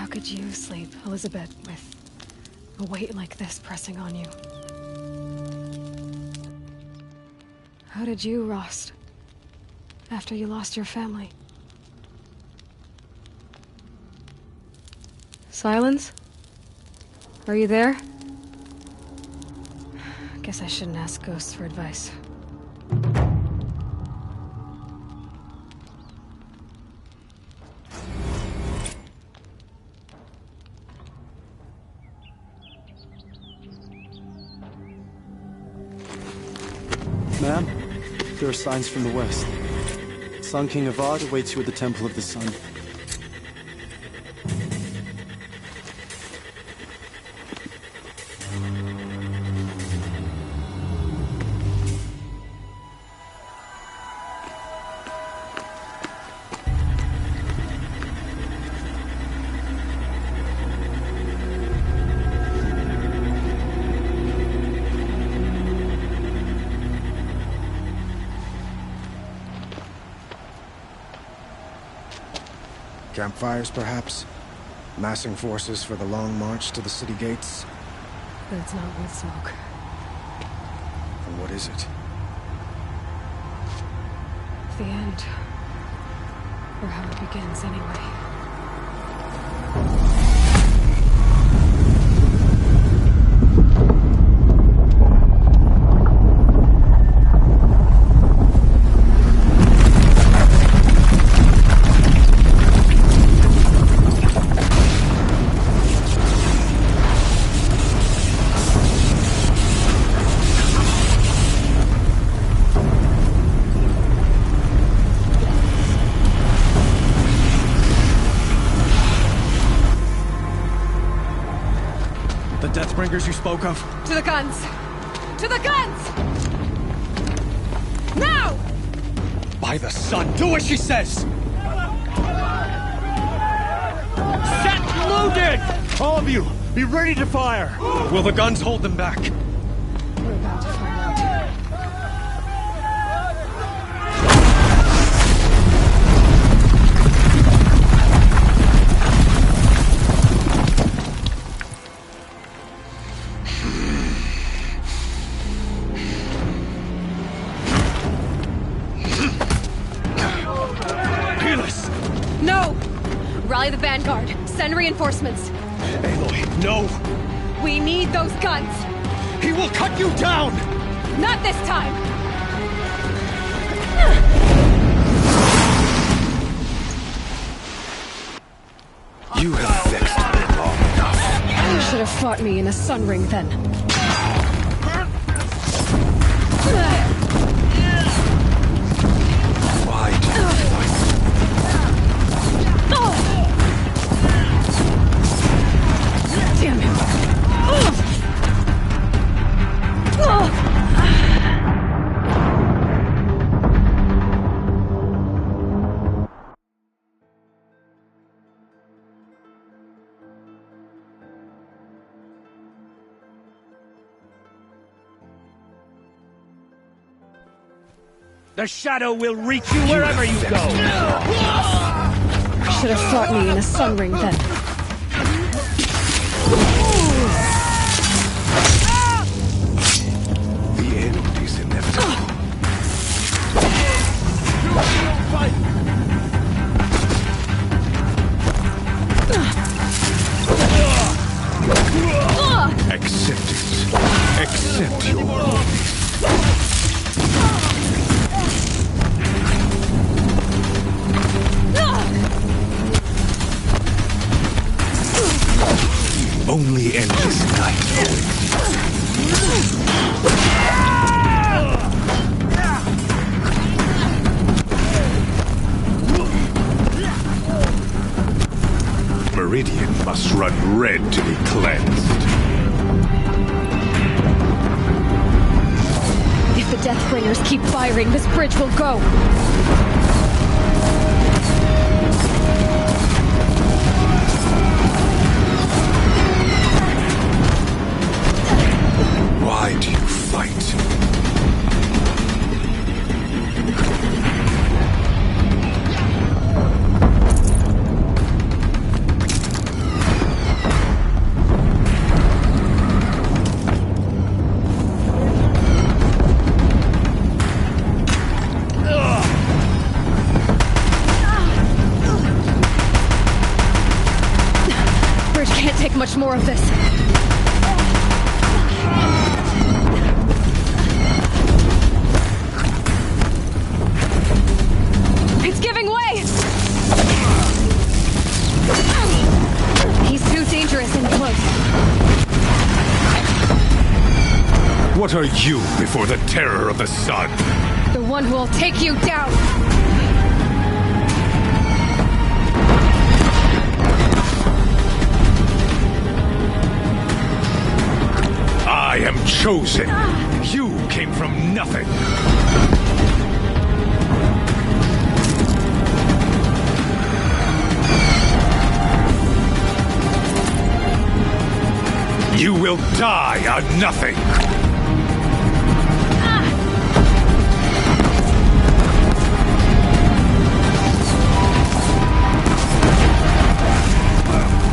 Could you sleep, Elizabeth, with a weight like this pressing on you? How did you, Rost, after you lost your family? Silence? Are you there? Guess I shouldn't ask ghosts for advice. Ma'am, there are signs from the west. Sun King Avad awaits you at the Temple of the Sun. Campfires, perhaps? Massing forces for the long march to the city gates? But it's not with smoke. And what is it? The end. Or how it begins, anyway. The Deathbringers you spoke of? To the guns! To the guns! Now! By the sun, do as she says! Set loaded! All of you, be ready to fire! Will the guns hold them back? We're about to find out. No! Rally the vanguard. Send reinforcements. Aloy, no! We need those guns! He will cut you down! Not this time! You have vexed me long enough. You should have fought me in a sun ring then. Why do you fight? Damn him! The shadow will reach you wherever you go! Should have fought me in a sun ring then. The end is inevitable. Accept it. Accept your release. Only endless night Meridian must run red to be cleansed. If the Deathbringers keep firing, this bridge will go. Why do you fight? Bridge can't take much more of this. It's giving way! He's too dangerous and close. What are you before the terror of the sun? The one who will take you down! I am chosen. You came from nothing. You will die on nothing.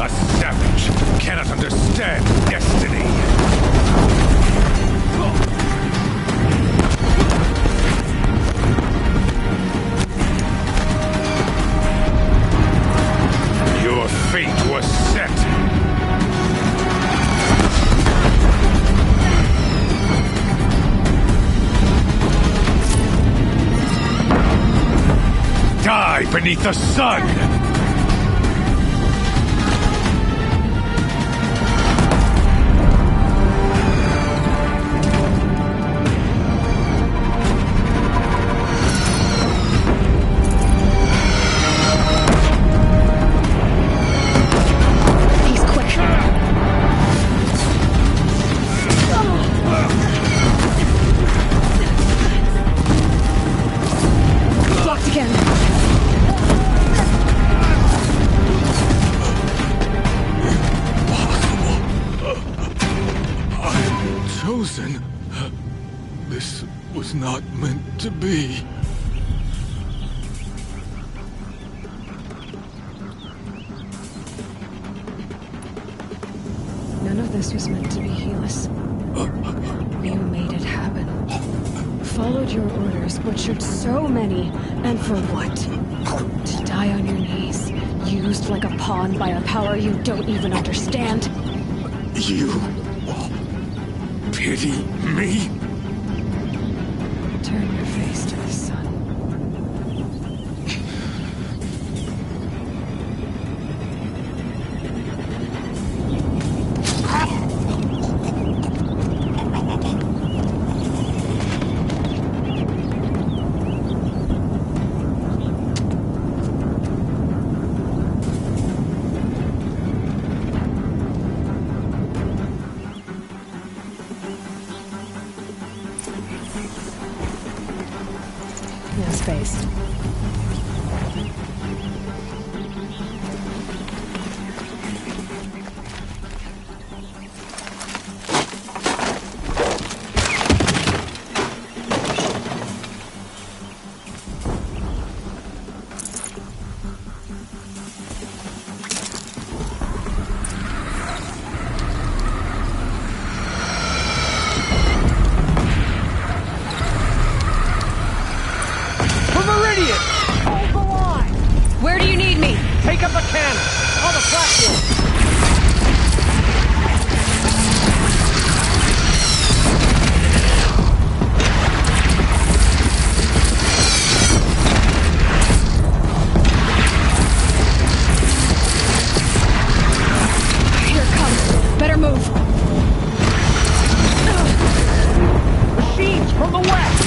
A savage cannot understand destiny. Your fate was set. Die beneath the sun! chosen. This was not meant to be. None of this was meant to be, Helis. You made it happen. Followed your orders, butchered so many, and for what? To die on your knees, used like a pawn by a power you don't even understand? You pity me? Turn your face to the sun. No space. Where do you need me? Take up a cannon on the platform. Here it comes. Better move. Machines from the west.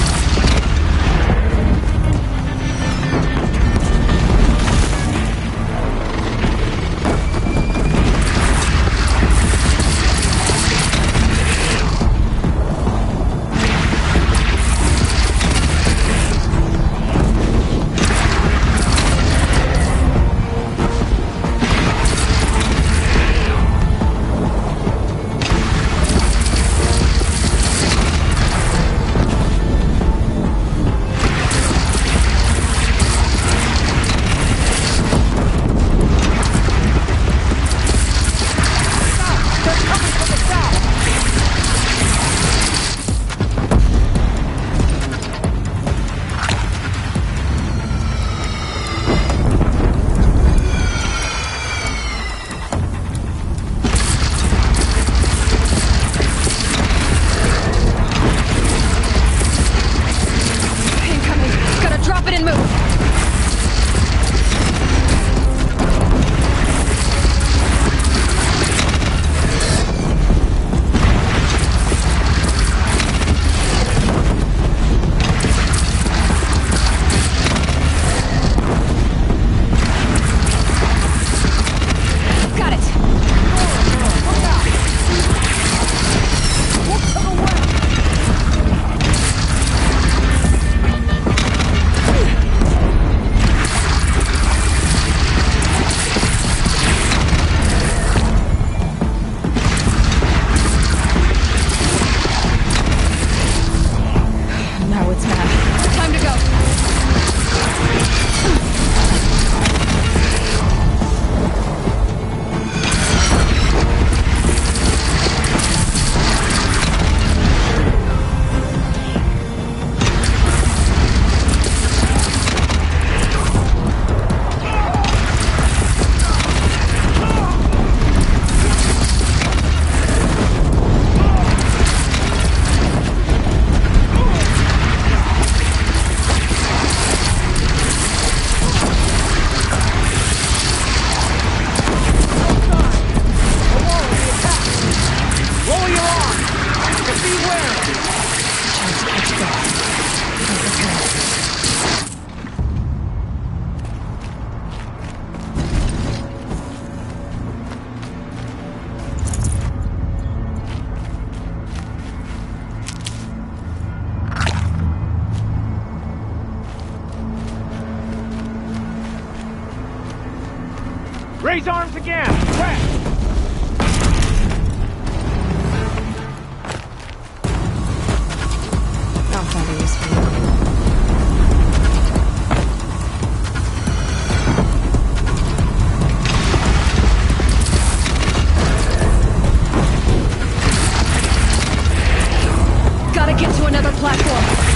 Raise arms again! West! Gotta get to another platform.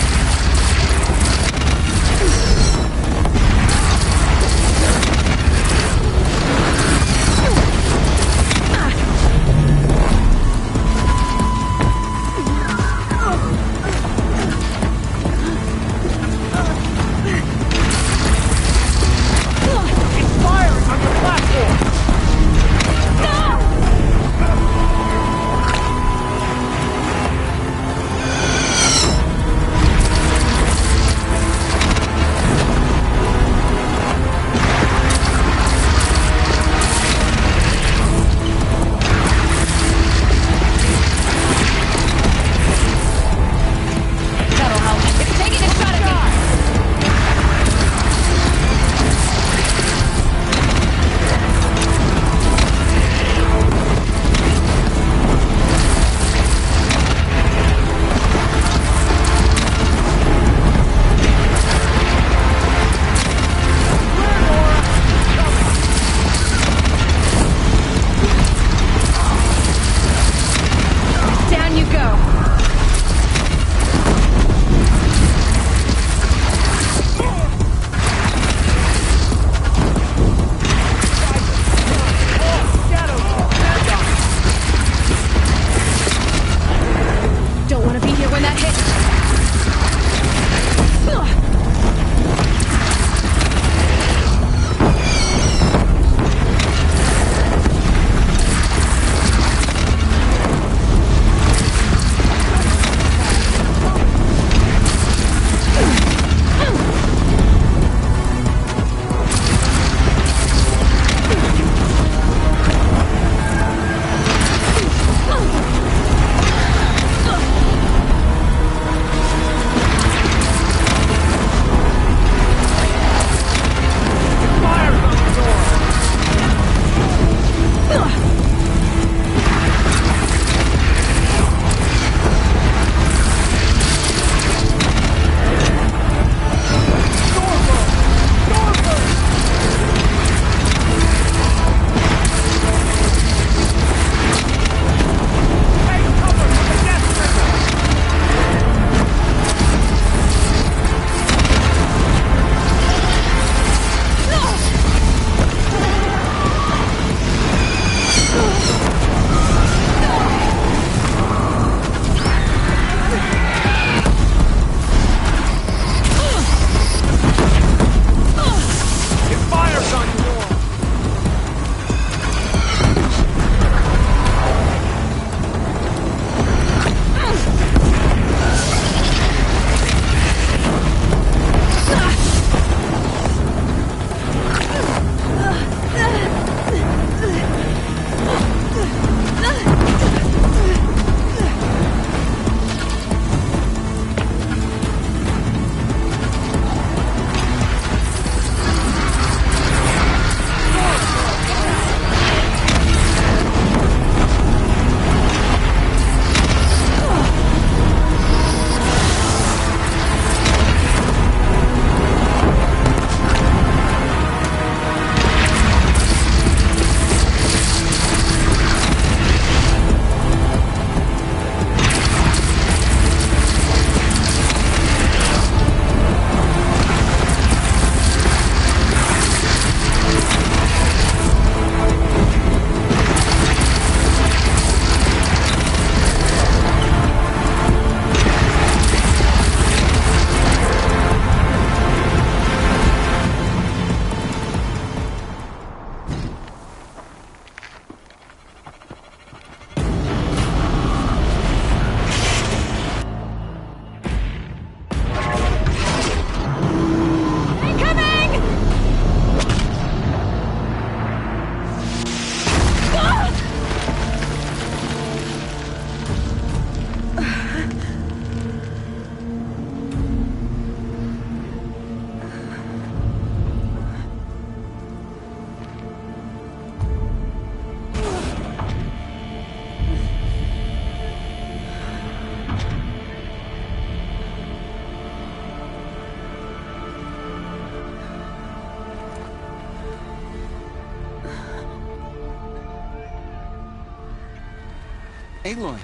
Aloy.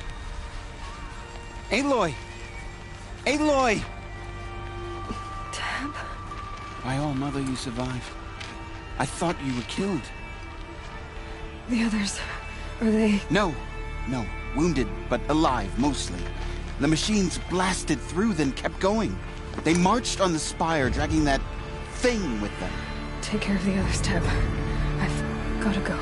Aloy! Aloy! Tab? By all, Mother, you survived. I thought you were killed. The others, are they... No. Wounded, but alive, mostly. The machines blasted through, then kept going. They marched on the spire, dragging that thing with them. Take care of the others, Tab. I've gotta go.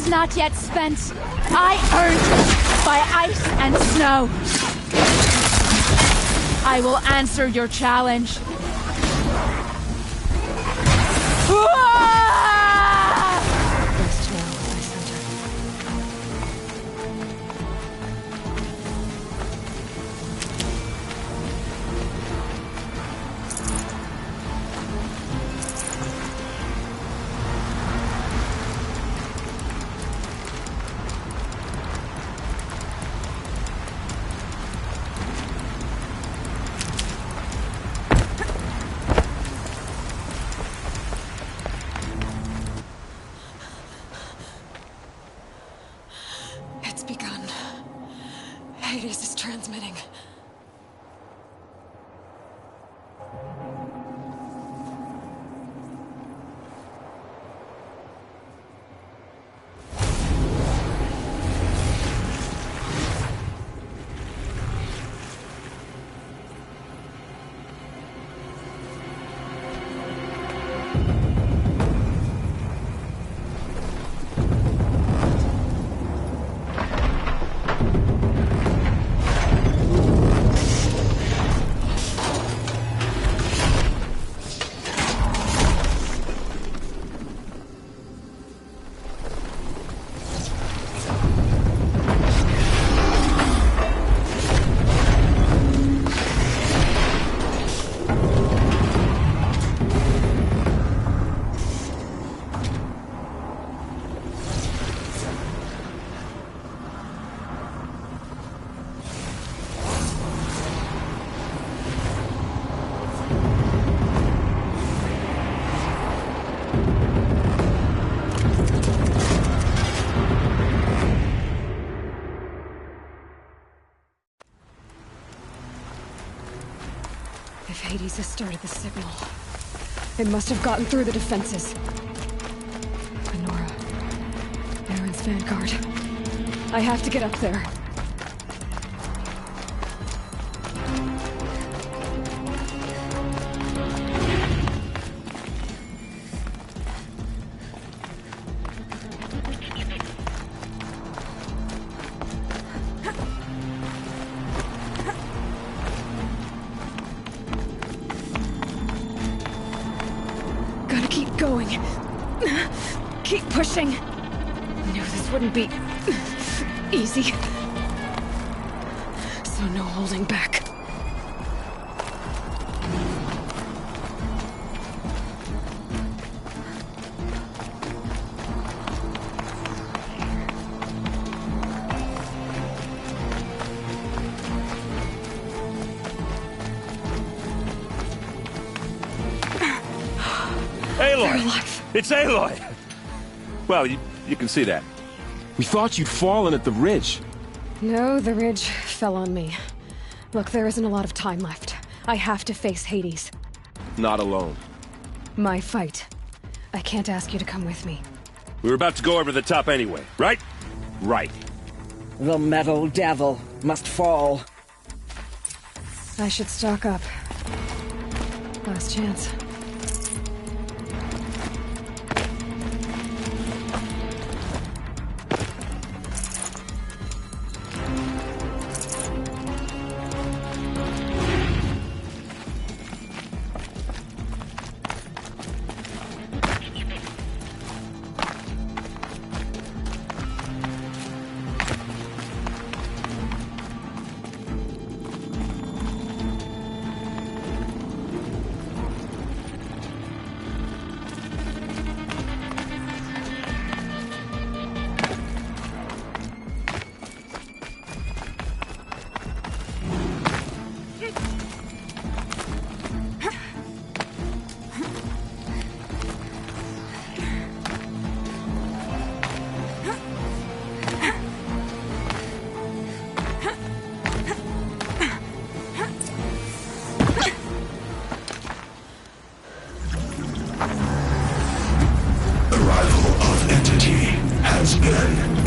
Not yet spent. I earned it by ice and snow. I will answer your challenge. Hades is transmitting. If Hades has started the signal, it must have gotten through the defenses. Honora, It's Vanguard. I have to get up there. Gotta keep going. Keep pushing. Knew this wouldn't be easy. So no holding back. Aloy! It's Aloy! Well, you can see that. We thought you'd fallen at the ridge. No, the ridge fell on me. Look, there isn't a lot of time left. I have to face Hades. Not alone. My fight. I can't ask you to come with me. We were about to go over the top anyway, right? Right. The metal devil must fall. I should stock up. Last chance.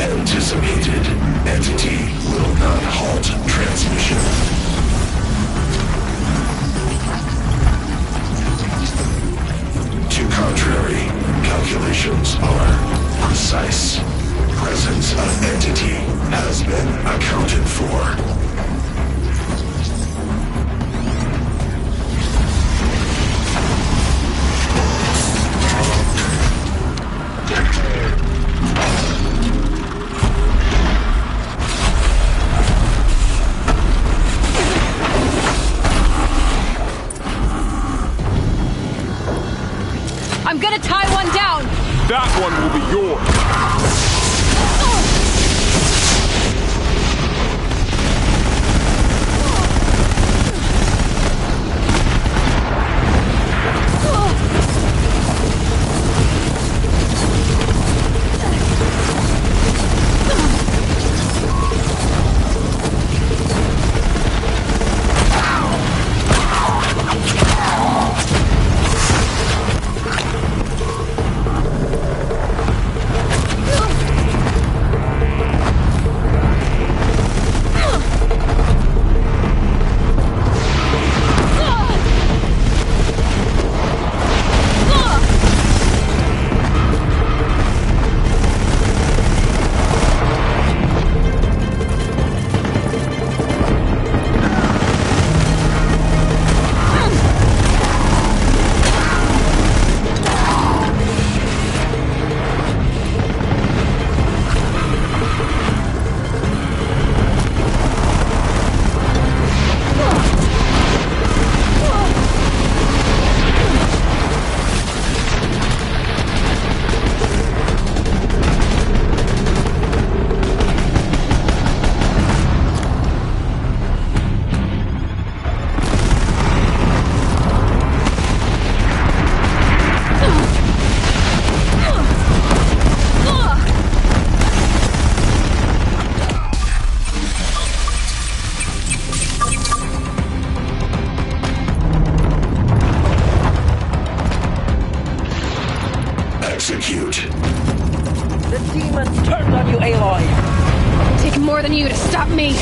Anticipated. Entity will not halt transmission. To contrary, calculations are precise. Presence of entity has been accounted for. I'm gonna tie one down! That one will be yours! Execute. The demons turned on you, Aloy! It'll take more than you to stop me!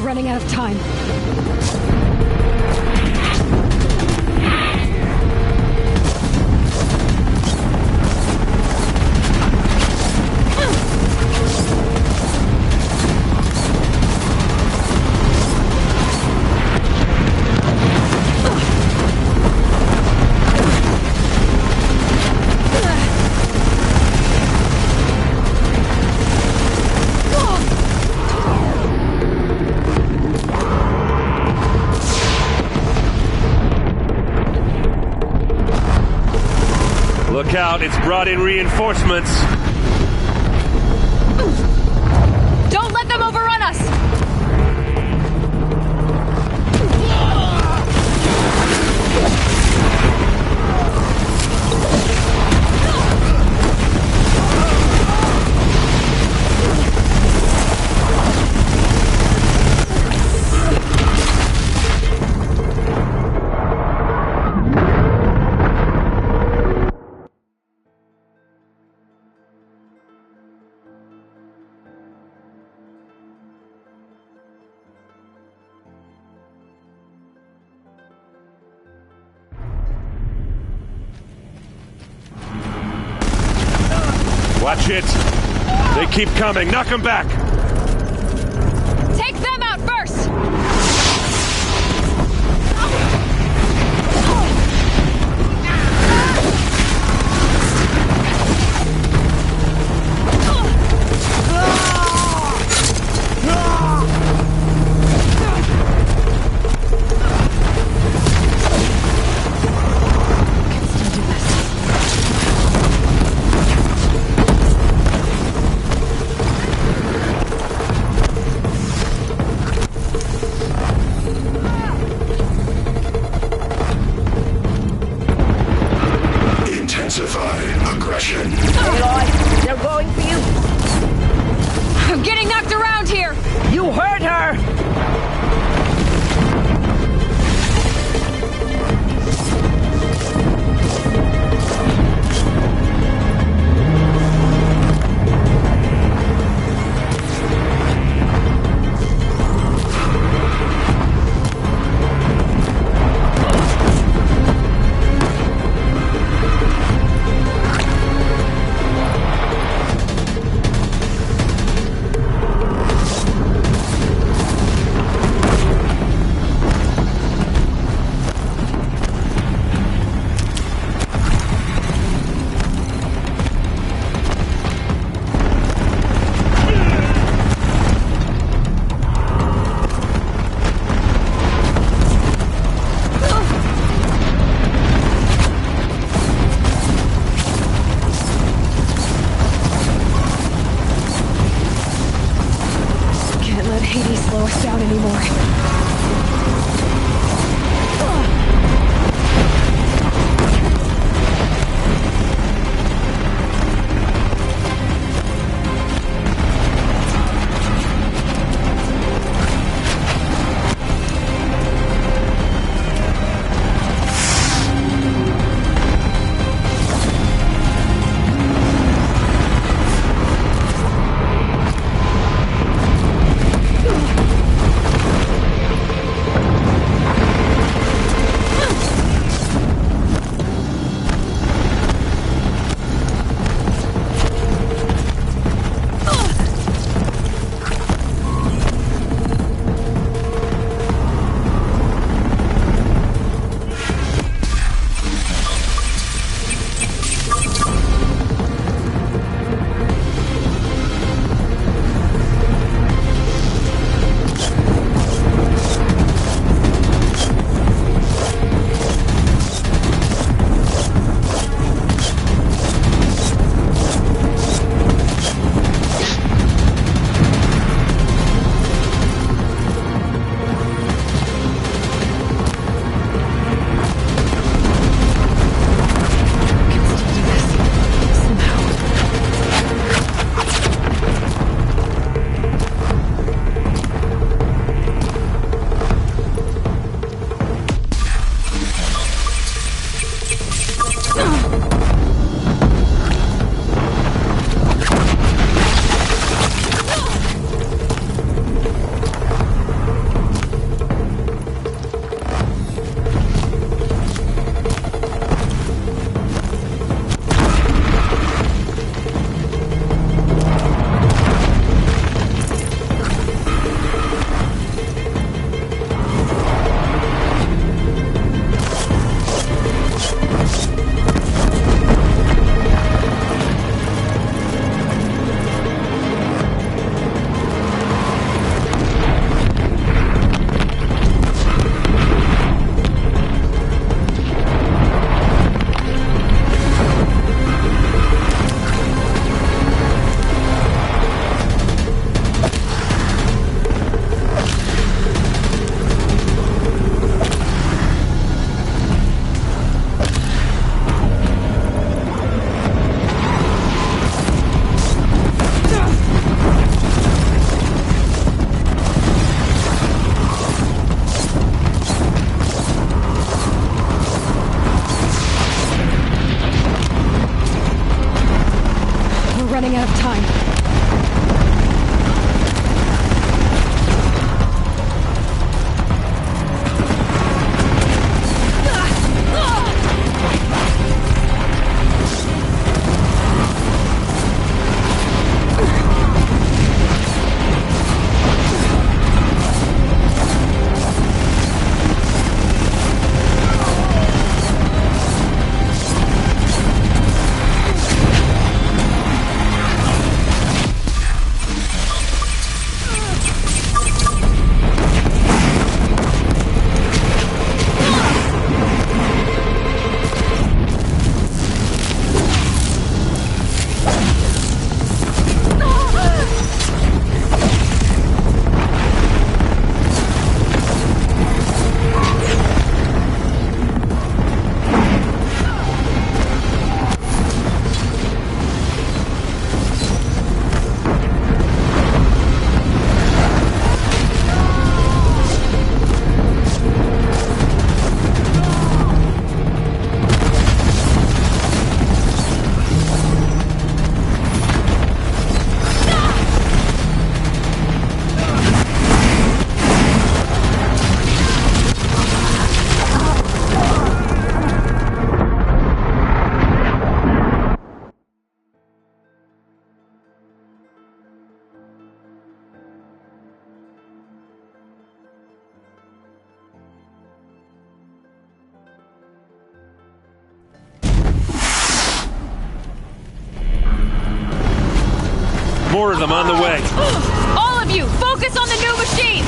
Running out of time. Look out, it's brought in reinforcements. Don't let them overrun us! Watch it! They keep coming. Knock them back! Take them out first! Aloy, they're going for you. I'm getting knocked around here! You heard her! slow us down anymore. More of them on the way. All of you, focus on the new machines!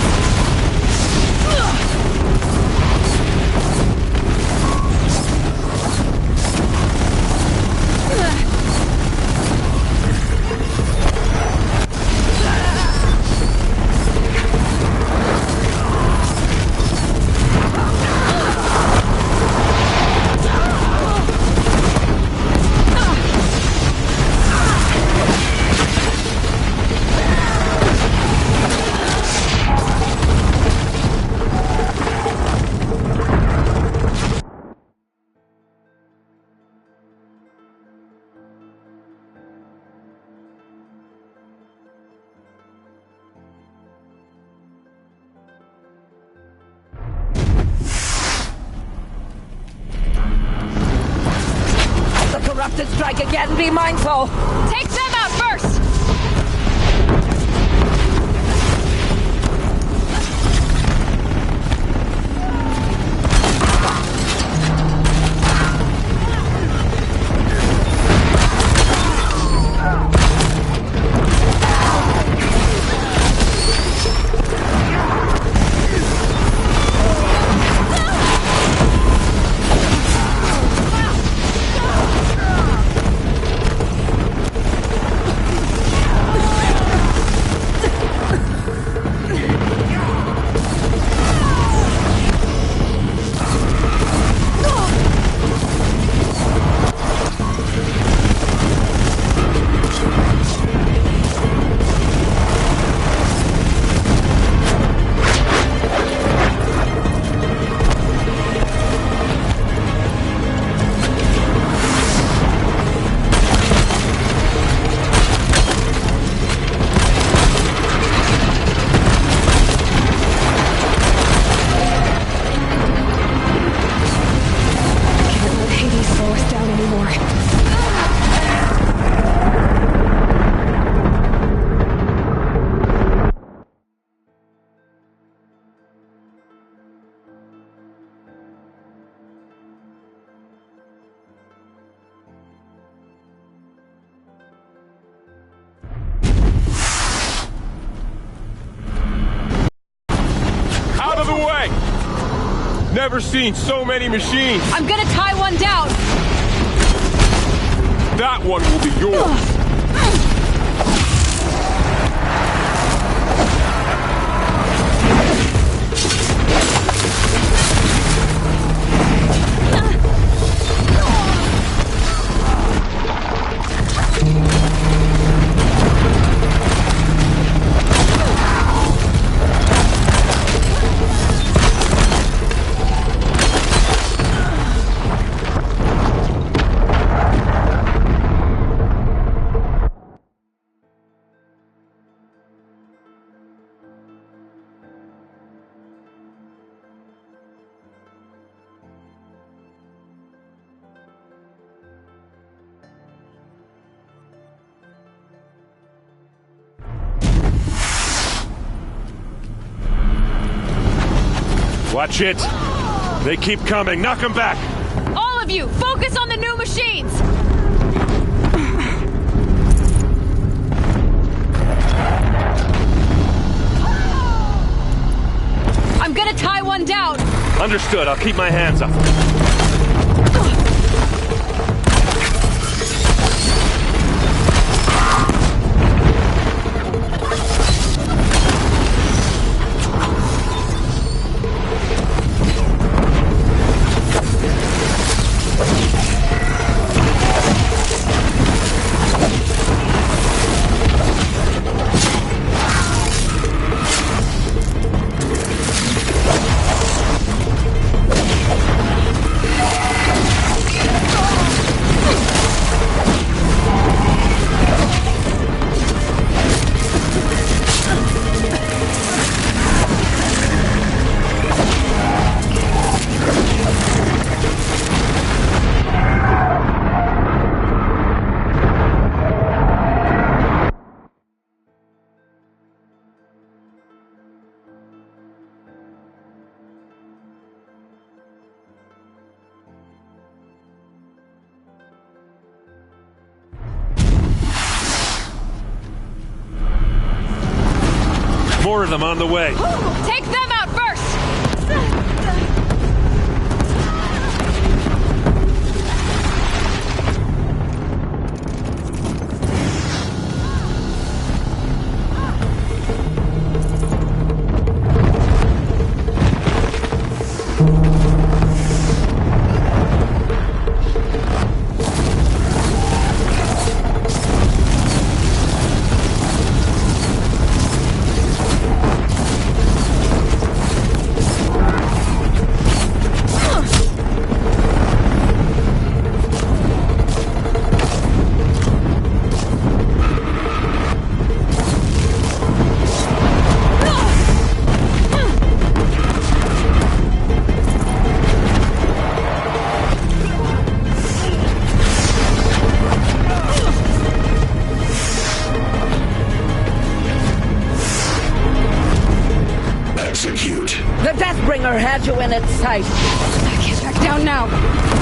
Corrupted strike again, be mindful! Take them out first! Never seen so many machines. I'm gonna tie one down. That one will be yours. Watch it! They keep coming. Knock them back! All of you, focus on the new machines! I'm gonna tie one down! Understood. I'll keep my hands up. more of them on the way. Take them out first! The Deathbringer had you in its sight. I can't back down now.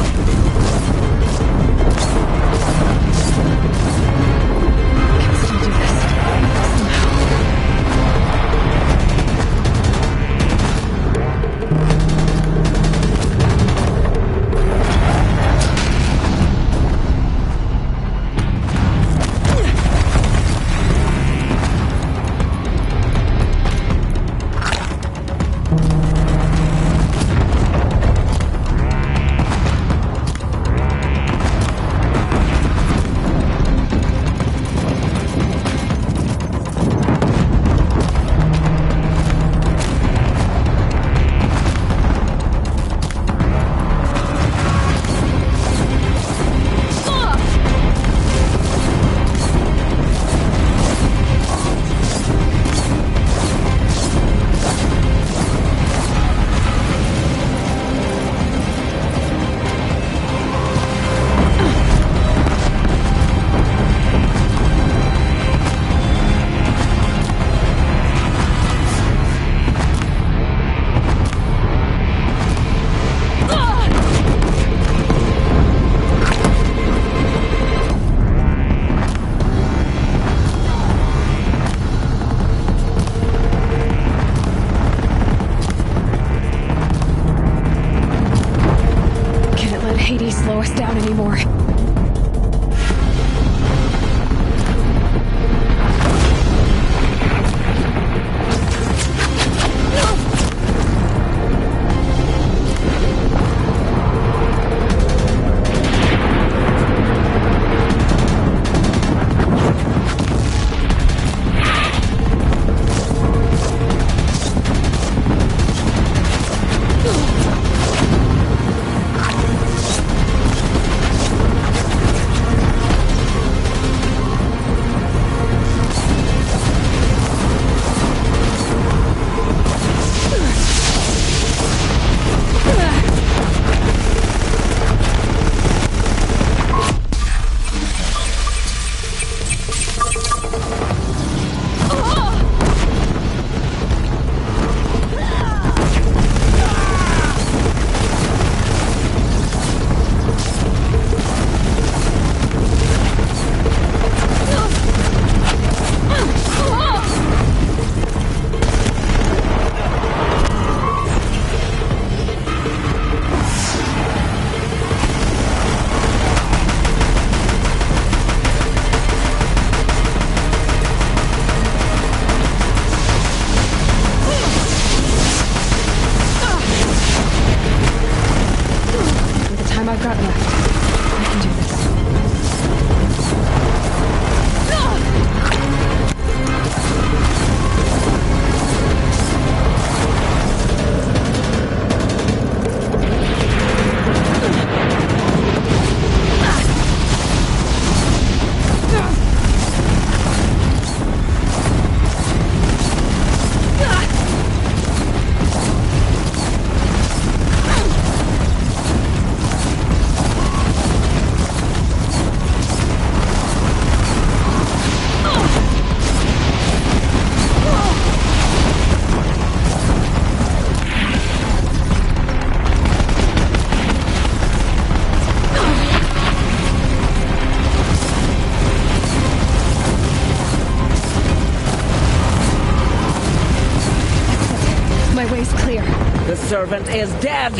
My way's clear. The servant is dead.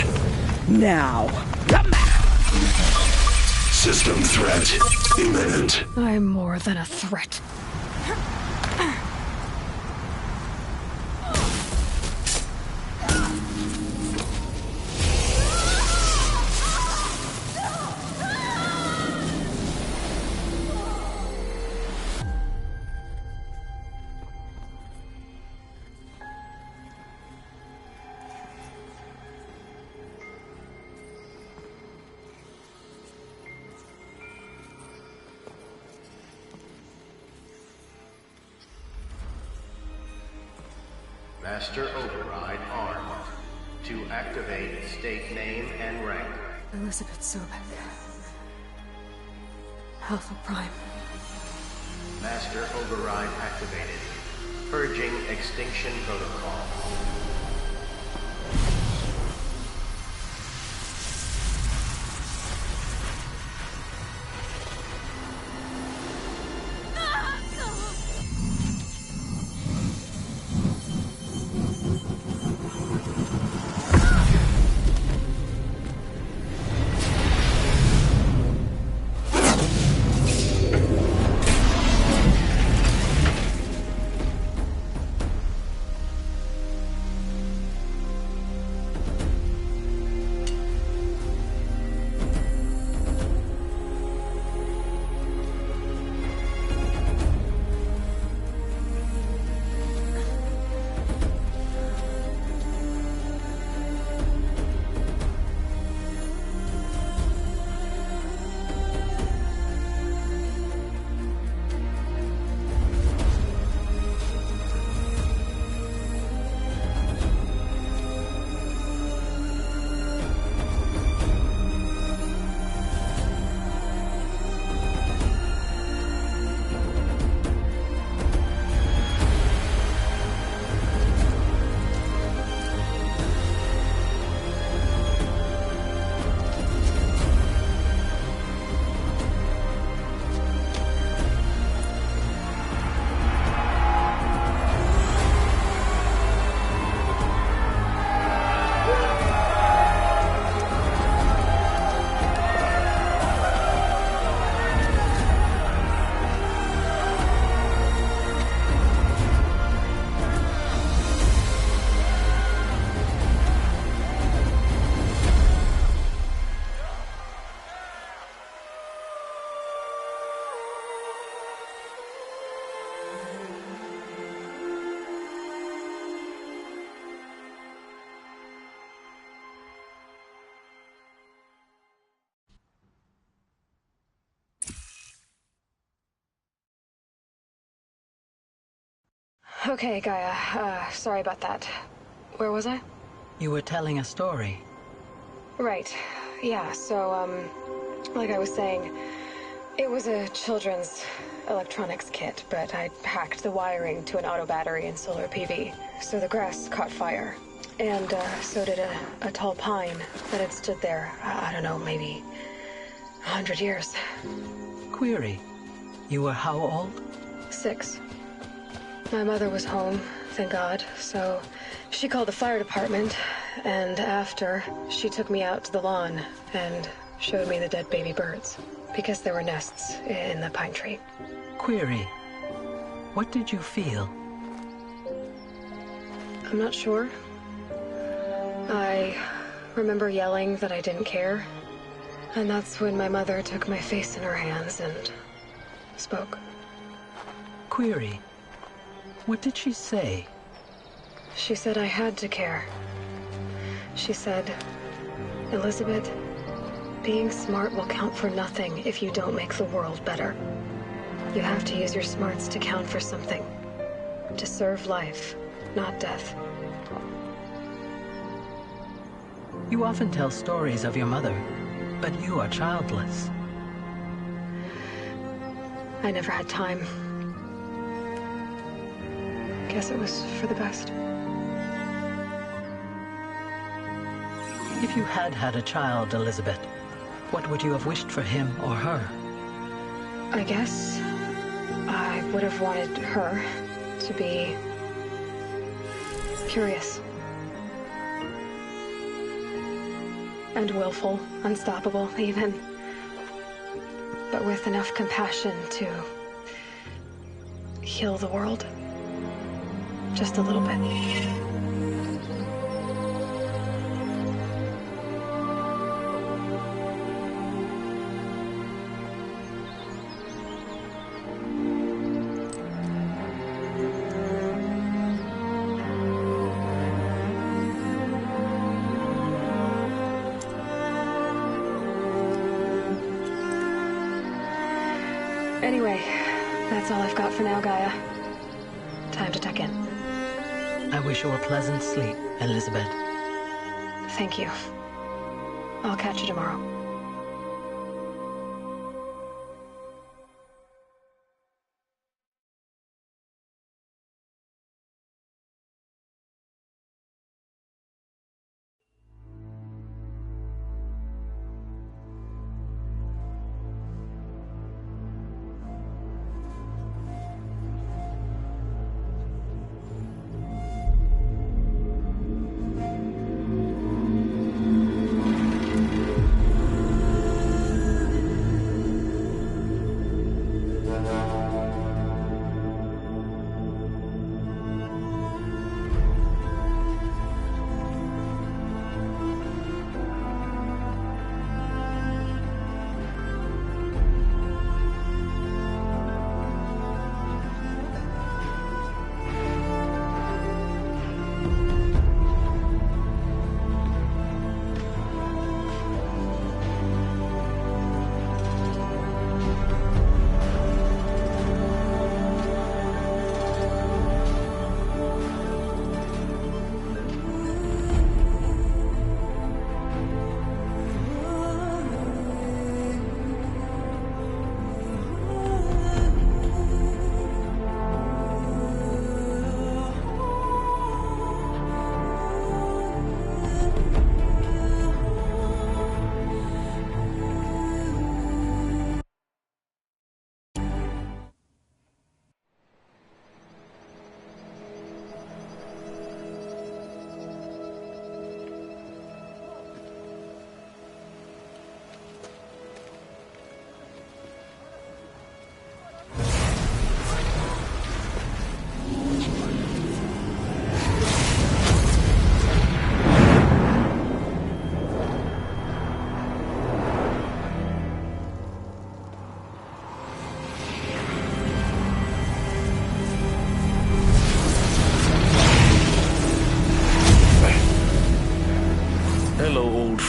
Now, come back! System threat imminent. I'm more than a threat. Master override armed. To activate, state name and rank. Elizabeth Sobek. Alpha Prime. Master override activated. Purging extinction protocol. Okay, Gaia. Sorry about that. Where was I? You were telling a story. Right. Yeah, so, like I was saying, it was a children's electronics kit, but I hacked the wiring to an auto battery and solar PV. So the grass caught fire. And, so did a tall pine that had stood there, I don't know, maybe 100 years. Query. You were how old? 6. My mother was home, thank God, so she called the fire department, and after, she took me out to the lawn and showed me the dead baby birds, because there were nests in the pine tree. Query. What did you feel? I'm not sure. I remember yelling that I didn't care, and that's when my mother took my face in her hands and spoke. Query. What did she say? She said I had to care. She said, Elizabeth, being smart will count for nothing if you don't make the world better. You have to use your smarts to count for something. To serve life, not death. You often tell stories of your mother, but you are childless. I never had time. Guess it was for the best. If you had had a child, Elizabeth, what would you have wished for him or her? I guess I would have wanted her to be curious And willful, unstoppable, even. But with enough compassion to heal the world. Just a little bit. Anyway, that's all I've got for now, Gaia. Time to tuck in. I wish you a pleasant sleep, Elizabeth. Thank you. I'll catch you tomorrow.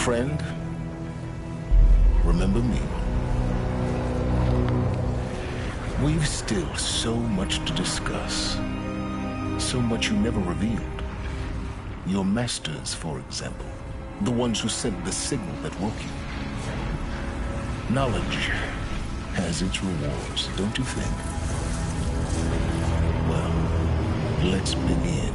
Friend, remember me. We've still so much to discuss. So much you never revealed. Your masters, for example. The ones who sent the signal that woke you. Knowledge has its rewards, don't you think? Well, let's begin.